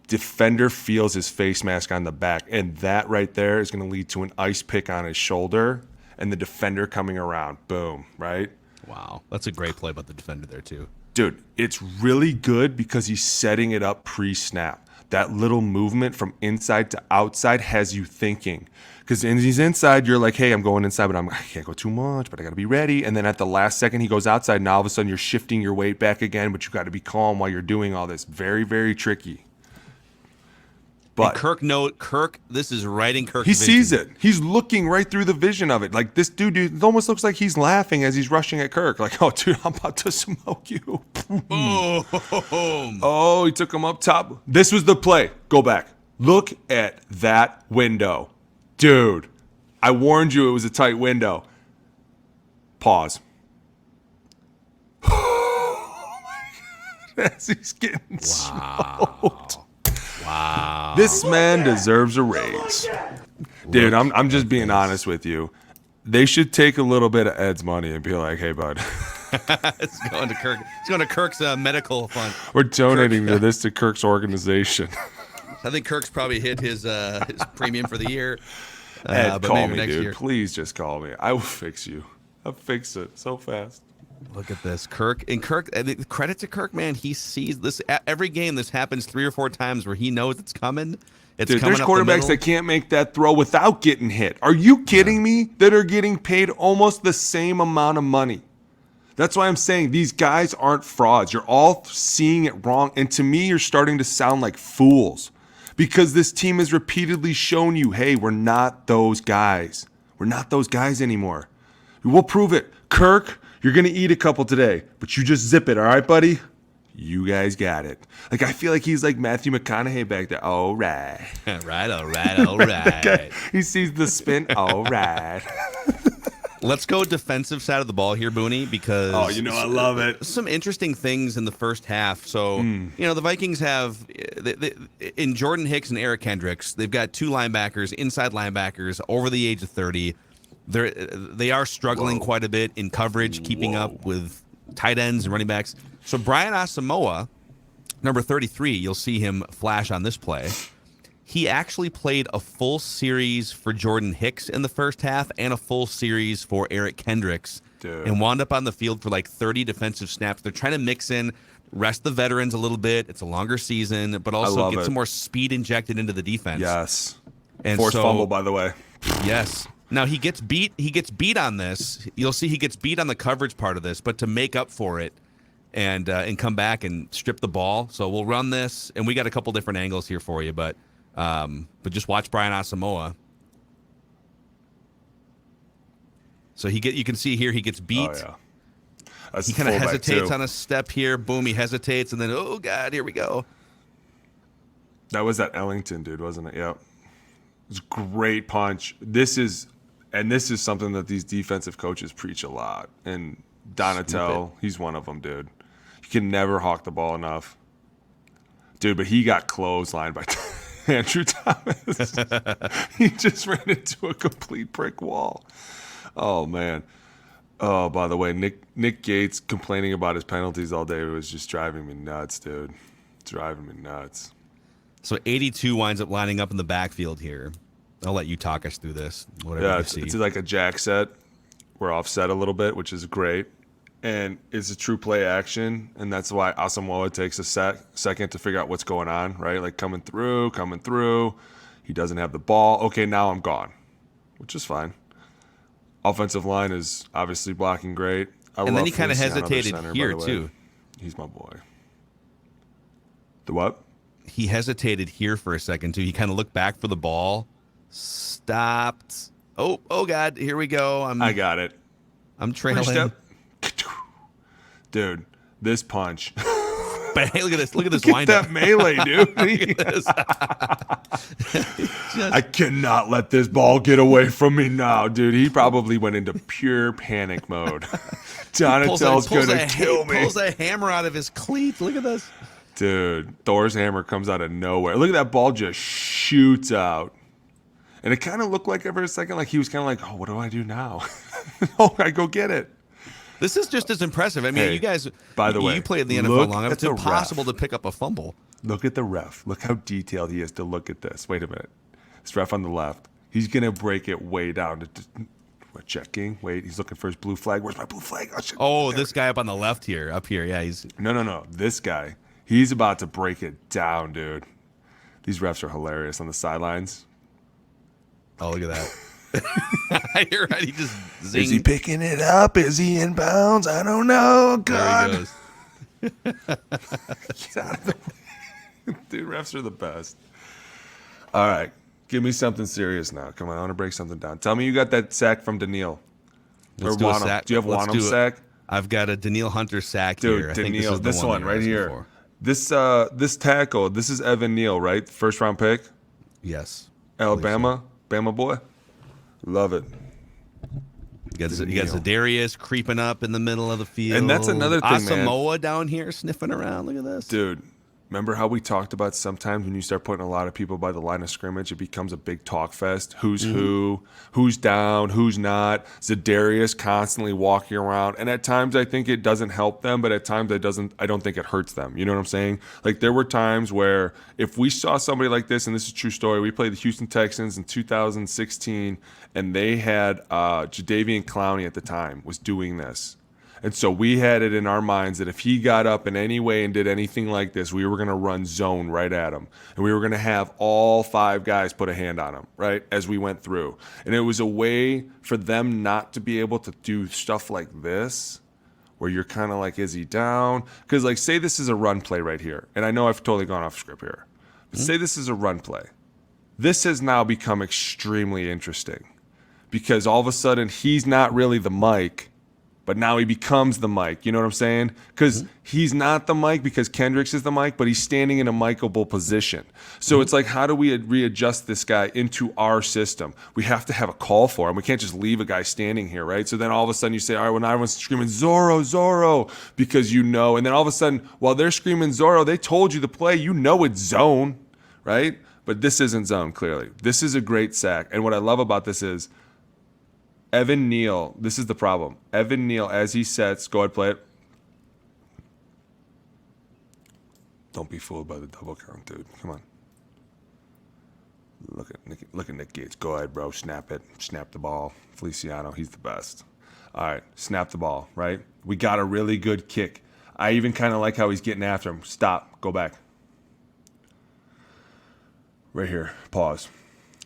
Defender feels his face mask on the back, and that right there is going to lead to an ice pick on his shoulder and the defender coming around. Boom, right? Wow. That's a great play by the defender there, too. Dude, it's really good because he's setting it up pre-snap. That little movement from inside to outside has you thinking. Because he's inside, you're like, hey, I'm going inside, but I can't go too much, but I got to be ready. And then at the last second, he goes outside, and all of a sudden you're shifting your weight back again, but you got to be calm while you're doing all this. Very, very tricky. But Kirk, this is right in Kirk's vision. Sees it. He's looking right through the vision of it. Like this dude, it almost looks like he's laughing as he's rushing at Kirk. Like, oh, dude, I'm about to smoke you. Boom. Oh, he took him up top. This was the play. Go back. Look at that window. Dude, I warned you it was a tight window. Pause. Oh, my God. As he's getting smoked. Wow. This man deserves a raise. Dude, I'm just being honest with you. They should take a little bit of Ed's money and be like, hey, bud. It's going to Kirk. It's going to Kirk's medical fund. We're donating to Kirk's organization. I think Kirk's probably hit his premium for the year. Ed, but call maybe me, next dude. year. Please just call me. I will fix you. I'll fix it so fast. Look at this, Kirk. And Kirk, credit to Kirk, man. He sees this every game. This happens 3 or 4 times where he knows it's coming. It's Dude, coming there's up quarterbacks that can't make that throw without getting hit. Are you kidding me? That are getting paid almost the same amount of money. That's why I'm saying these guys aren't frauds. You're all seeing it wrong. And to me, you're starting to sound like fools because this team has repeatedly shown you, hey, we're not those guys. We're not those guys anymore. We'll prove it. Kirk, you're going to eat a couple today, but you just zip it, all right, buddy? You guys got it. Like, I feel like he's like Matthew McConaughey back there. All right. all right. He sees the spin. All right. Let's go defensive side of the ball here, Booney, because I love it. Some interesting things in the first half. So, the Vikings have in Jordan Hicks and Eric Kendricks, they've got 2 linebackers, inside linebackers, over the age of 30. They are struggling quite a bit in coverage, keeping up with tight ends and running backs. So Brian Asamoah, number 33, you'll see him flash on this play. He actually played a full series for Jordan Hicks in the first half and a full series for Eric Kendricks. Dude. And wound up on the field for like 30 defensive snaps. They're trying to mix in, rest the veterans a little bit. It's a longer season, but also get some more speed injected into the defense. Yes. And forced fumble, by the way. Yes. Now he gets beat on this. You'll see he gets beat on the coverage part of this, but to make up for it and come back and strip the ball. So we'll run this, and we got a couple different angles here for you, but just watch Brian Asamoah. So you can see here he gets beat. Oh, yeah. He kind of hesitates on a step here. Boom, he hesitates, and then, oh, God, here we go. That was that Ellington dude, wasn't it? Yep. It was a great punch. This is something that these defensive coaches preach a lot. And Donatel, he's one of them, dude. He can never hawk the ball enough. Dude, but he got clotheslined by Andrew Thomas. He just ran into a complete brick wall. Oh, man. Oh, by the way, Nick Gates complaining about his penalties all day was just driving me nuts, dude. Driving me nuts. So 82 winds up lining up in the backfield here. I'll let you talk us through this. Whatever you see. It's like a jack set. We're offset a little bit, which is great. And it's a true play action, and that's why Asamoah takes a second to figure out what's going on, right? Like coming through. He doesn't have the ball. Okay, now I'm gone, which is fine. Offensive line is obviously blocking great. And then he kind of hesitated here, too. He's my boy. The what? He hesitated here for a second, too. He kind of looked back for the ball, stopped. Oh, God, here we go. I got it. I'm trailing. Dude, this punch. But hey, look at this Look wind at up. that melee, dude. Look at this. I cannot let this ball get away from me now, dude. He probably went into pure panic mode. Donatel's going to kill me. Pulls a hammer out of his cleat. Look at this. Dude, Thor's hammer comes out of nowhere. Look at that ball just shoots out. And it kind of looked like for a second like he was kind of like, oh, what do I do now? Oh, I go get it. This is just as impressive. I mean, Hey, you guys, by the way, you played in the look NFL long enough. at It's the impossible ref. to pick up a fumble. Look at the ref. Look how detailed he is to look at this. Wait a minute. This ref on the left, he's going to break it way down. We're checking. Wait, he's looking for his blue flag. Where's my blue flag? Oh, shit. Oh, this guy up on the left here. Up here. Yeah, he's. No. This guy, he's about to break it down, dude. These refs are hilarious on the sidelines. Oh, look at that. You're right. He just zinged. Is he picking it up? Is he in bounds? I don't know. God. There he goes. Get out of the way. Dude, refs are the best. All right. Give me something serious now. Come on, I want to break something down. Tell me you got that sack from Daniil. Let's do a sack. Do you have Let's Wanham sack? I've got a Daniil Hunter sack Dude, here. I Daniil, think this is the one that right you're here. asking for. This tackle, this is Evan Neal, right? First round pick? Yes. Alabama? Bama boy? Love it. You got Zadarius creeping up in the middle of the field. And that's another thing, man. Asamoah down here sniffing around. Look at this. Dude, remember how we talked about sometimes when you start putting a lot of people by the line of scrimmage, it becomes a big talk fest. Who's who, who's down, who's not. Zadarius constantly walking around. And at times I think it doesn't help them, but at times I don't think it hurts them. You know what I'm saying? Like there were times where if we saw somebody like this, and this is a true story, we played the Houston Texans in 2016, and they had Jadeveon Clowney at the time was doing this. And so we had it in our minds that if he got up in any way and did anything like this, we were going to run zone right at him. And we were going to have all 5 guys put a hand on him, right, as we went through. And it was a way for them not to be able to do stuff like this, where you're kind of like, is he down? Because, like, say this is a run play right here. And I know I've totally gone off script here. But say this is a run play. This has now become extremely interesting because all of a sudden he's not really the Mike, but now he becomes the Mike. You know what I'm saying? Because he's not the Mike because Kendricks is the Mike, but he's standing in a Mikeable position. So it's like, how do we readjust this guy into our system? We have to have a call for him. We can't just leave a guy standing here, right? So then all of a sudden you say, all right, when everyone's screaming, Zorro, Zorro, because you know. And then all of a sudden, while they're screaming Zorro, they told you the play. You know it's zone, right? But this isn't zone, clearly. This is a great sack. And what I love about this is, Evan Neal, this is the problem. Evan Neal, as he sets, go ahead, play it. Don't be fooled by the double count, dude. Come on. Look at Nick Gates. Go ahead, bro. Snap it. Snap the ball. Feliciano, he's the best. All right, snap the ball, right? We got a really good kick. I even kind of like how he's getting after him. Stop. Go back. Right here. Pause.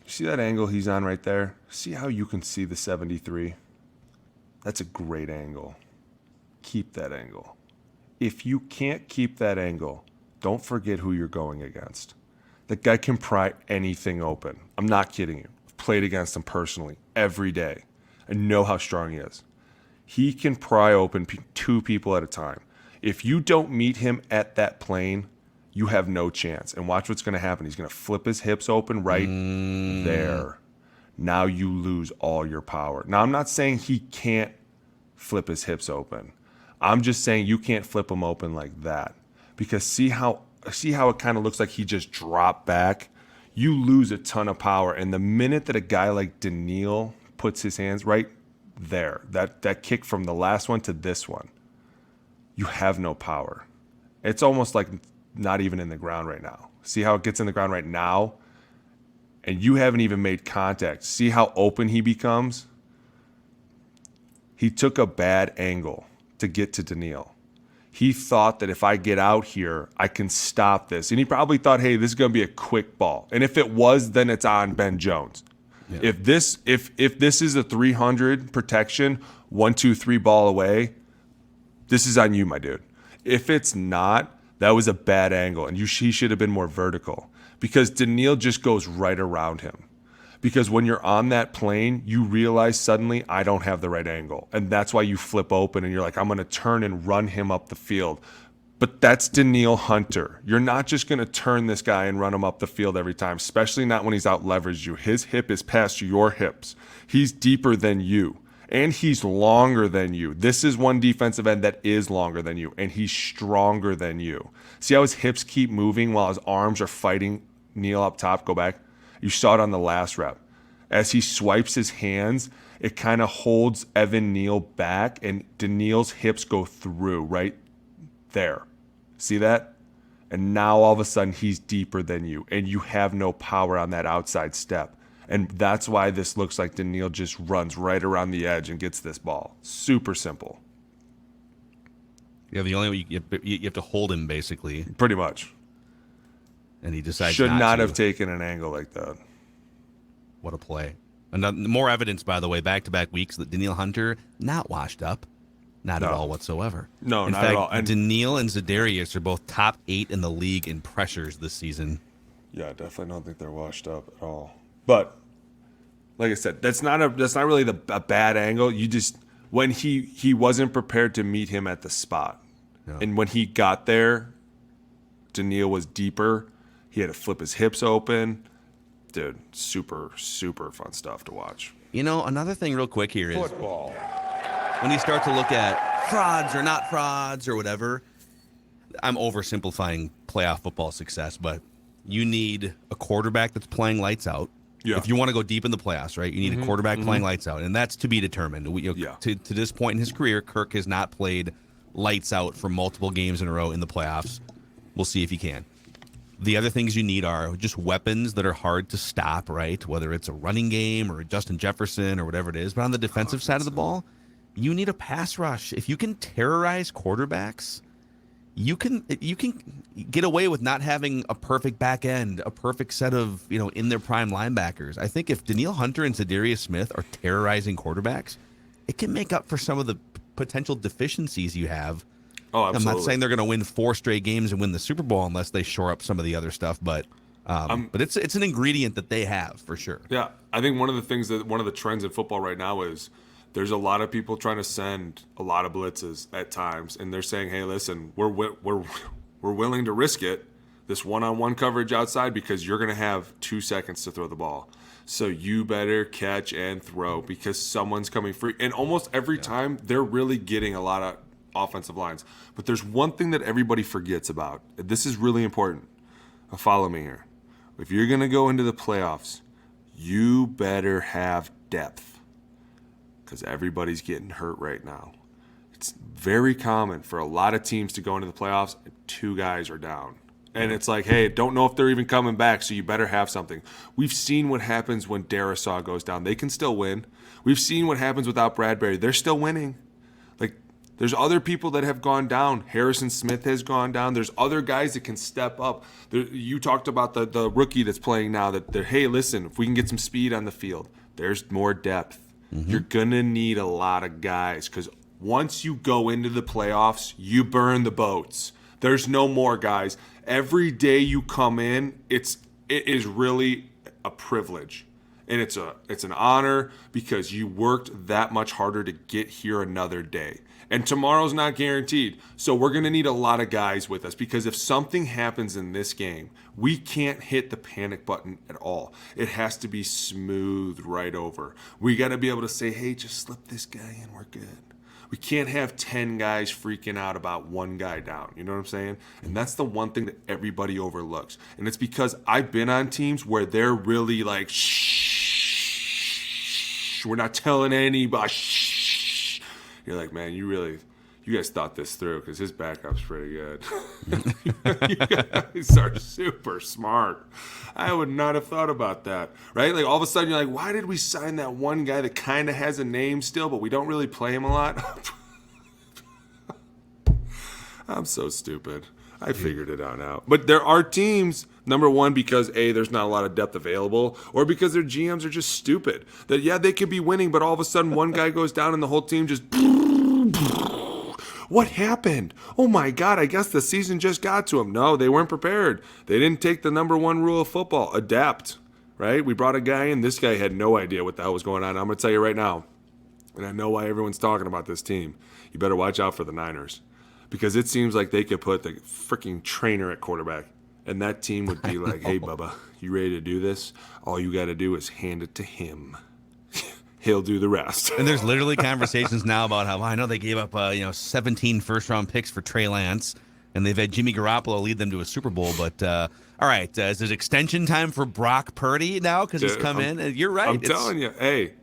See that angle he's on right there? See how you can see the 73? That's a great angle. Keep that angle. If you can't keep that angle, don't forget who you're going against. That guy can pry anything open. I'm not kidding you. I've played against him personally every day. I know how strong he is. He can pry open 2 people at a time. If you don't meet him at that plane, you have no chance. And watch what's going to happen. He's going to flip his hips open right there. Now you lose all your power. Now, I'm not saying he can't flip his hips open. I'm just saying you can't flip him open like that, because see how it kind of looks like he just dropped back? You lose a ton of power. And the minute that a guy like Daniil puts his hands right there, that kick from the last one to this one, you have no power. It's almost like not even in the ground right now. See how it gets in the ground right now? And you haven't even made contact. See how open he becomes? He took a bad angle to get to Daniil. He thought that if I get out here, I can stop this. And he probably thought, hey, this is going to be a quick ball. And if it was, then it's on Ben Jones. Yeah. If this is a 300 protection, 1-2-3 ball away, this is on you, my dude. If it's not, that was a bad angle, and he should have been more vertical, because Daniil just goes right around him. Because when you're on that plane, you realize suddenly I don't have the right angle, and that's why you flip open and you're like, I'm going to turn and run him up the field. But that's Daniil Hunter. You're not just going to turn this guy and run him up the field every time, especially not when he's out leveraged you. His hip is past your hips. He's deeper than you, and he's longer than you. This is one defensive end that is longer than you, and he's stronger than you. See how his hips keep moving while his arms are fighting Neil up top? Go back. You saw it on the last rep. As he swipes his hands, it kind of holds Evan Neal back, and Daniil's hips go through right there. See that? And now all of a sudden he's deeper than you, and you have no power on that outside step. And that's why this looks like Daniil just runs right around the edge and gets this ball. Super simple. Yeah, the only way you have to hold him, basically. Pretty much. And he decides should not have taken an angle like that. What a play. And more evidence, by the way, back-to-back weeks that Daniil Hunter, not washed up. Not at all whatsoever. No, in not fact, at all. And Daniil and Zadarius are both top 8 in the league in pressures this season. Yeah, I definitely don't think they're washed up at all. But like I said, that's not really a bad angle. You just, when he wasn't prepared to meet him at the spot. Yeah. And when he got there, Daniil was deeper. He had to flip his hips open. Dude, super, super fun stuff to watch. You know, another thing real quick here is football. When you start to look at frauds or not frauds or whatever, I'm oversimplifying playoff football success, but you need a quarterback that's playing lights out. Yeah. If you want to go deep in the playoffs, right, you need a quarterback playing lights out, and that's to be determined. To this point in his career, Kirk has not played lights out for multiple games in a row in the playoffs. We'll see if he can. The other things you need are just weapons that are hard to stop, right, whether it's a running game or Justin Jefferson or whatever it is. But on the defensive side of the ball, you need a pass rush. If you can terrorize quarterbacks, you can get away with not having a perfect back end, a perfect set of, in their prime linebackers. I think if Daniil Hunter and Zadarius Smith are terrorizing quarterbacks, it can make up for some of the potential deficiencies you have. Oh, absolutely. I'm not saying they're going to win 4 straight games and win the Super Bowl unless they shore up some of the other stuff, but it's an ingredient that they have for sure. Yeah, I think one of the trends in football right now is there's a lot of people trying to send a lot of blitzes at times, and they're saying, "Hey, listen, we're willing to risk it, this one-on-one coverage outside, because you're going to have 2 seconds to throw the ball. So you better catch and throw because someone's coming free." And almost every time they're really getting a lot of offensive lines. But there's one thing that everybody forgets about. This is really important. Follow me here. If you're going to go into the playoffs, you better have depth, because everybody's getting hurt right now. It's very common for a lot of teams to go into the playoffs and 2 guys are down. And it's like, hey, don't know if they're even coming back, so you better have something. We've seen what happens when Darrisaw goes down. They can still win. We've seen what happens without Bradbury. They're still winning. Like, there's other people that have gone down. Harrison Smith has gone down. There's other guys that can step up. You talked about the rookie that's playing now that hey, listen, if we can get some speed on the field, there's more depth. Mm-hmm. You're going to need a lot of guys, because once you go into the playoffs, you burn the boats. There's no more guys. Every day you come in, it is really a privilege. And it's an honor, because you worked that much harder to get here another day. And tomorrow's not guaranteed. So we're going to need a lot of guys with us, because if something happens in this game, we can't hit the panic button at all. It has to be smooth right over. We got to be able to say, hey, just slip this guy in, we're good. We can't have 10 guys freaking out about one guy down. You know what I'm saying? And that's the one thing that everybody overlooks. And it's because I've been on teams where they're really like, shh, we're not telling anybody. Shh. You're like, man, you guys thought this through because his backup's pretty good. You guys are super smart. I would not have thought about that, right? Like all of a sudden you're like, why did we sign that one guy that kind of has a name still, but we don't really play him a lot? I'm so stupid. I figured it out. But there are teams, number one, because A, there's not a lot of depth available, or because their GMs are just stupid. That, yeah, they could be winning, but all of a sudden one guy goes down and the whole team just... What happened? Oh my God, I guess the season just got to them. No, they weren't prepared. They didn't take the number one rule of football, adapt, right? We brought a guy in. This guy had no idea what the hell was going on. I'm going to tell you right now, and I know why everyone's talking about this team. You better watch out for the Niners because it seems like they could put the freaking trainer at quarterback, and that team would be like, hey, Bubba, you ready to do this? All you got to do is hand it to him. He'll do the rest. And there's literally conversations now about how, well, I know they gave up 17 first-round picks for Trey Lance, and they've had Jimmy Garoppolo lead them to a Super Bowl. But, all right, is it extension time for Brock Purdy now because he's come in? You're right. I'm telling you, hey,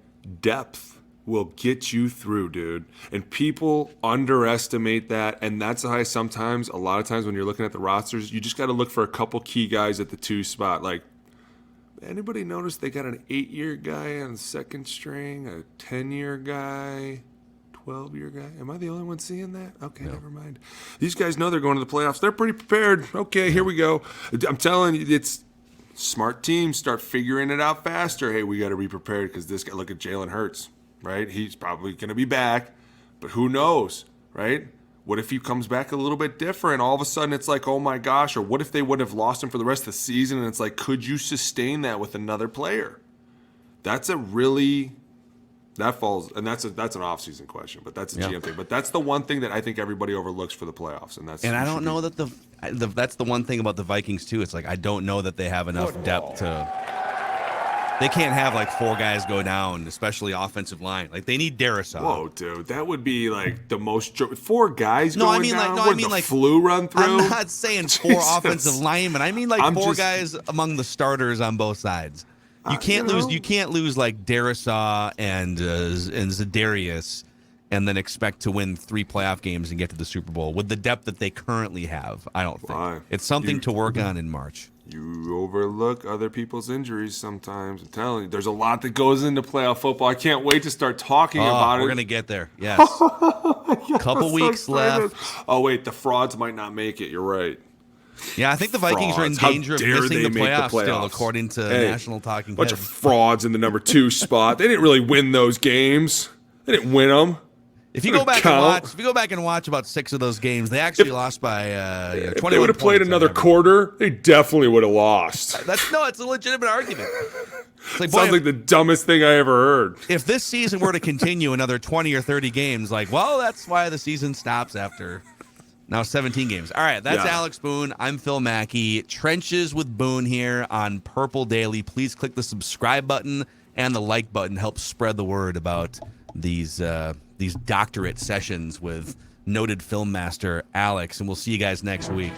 depth will get you through, dude. And people underestimate that, and that's why sometimes, a lot of times when you're looking at the rosters, you just got to look for a couple key guys at the 2 spot, like, anybody notice they got an 8-year guy on second string, a 10-year guy, 12-year guy? Am I the only one seeing that? Okay, Never mind. These guys know they're going to the playoffs. They're pretty prepared. Okay, here we go. I'm telling you, it's smart teams start figuring it out faster. Hey, we got to be prepared because this guy, look at Jalen Hurts, right? He's probably going to be back, but who knows, right? What if he comes back a little bit different? All of a sudden it's like, oh my gosh, or what if they would have lost him for the rest of the season? And it's like, could you sustain that with another player? That's a really, that falls, and that's an off-season question, but that's a GM thing. But that's the one thing that I think everybody overlooks for the playoffs. And I don't know that that's the one thing about the Vikings too. It's like, I don't know that they have enough depth to... They can't have like 4 guys go down, especially offensive line. Like they need Darrisaw. Whoa, dude, that would be like the most 4 guys going down. I mean like flu run through. I'm not saying 4 offensive linemen. I mean like 4 guys among the starters on both sides. You can't lose. You can't lose like Darrisaw and Zadarius, and then expect to win 3 playoff games and get to the Super Bowl with the depth that they currently have. I don't think it's something to work on in March. You overlook other people's injuries sometimes. I'm telling you, there's a lot that goes into playoff football. I can't wait to start talking about it. We're going to get there. Yes. Couple weeks left. Oh, wait, the frauds might not make it. You're right. Yeah, I think the Vikings are in danger of missing the playoffs still, according to National Talking Heads. Bunch of frauds in the number 2 spot. They didn't really win those games. They didn't win them. If you go back and watch about 6 of those games, they actually lost by 21 If they would have played another quarter, they definitely would have lost. It's a legitimate argument. It's like, sounds like the dumbest thing I ever heard. If this season were to continue another 20 or 30 games, that's why the season stops after now 17 games. All right, that's Alex Boone. I'm Phil Mackey. Trenches with Boone here on Purple Daily. Please click the subscribe button and the like button. Help spread the word about these doctorate sessions with noted film master Alex, and we'll see you guys next week.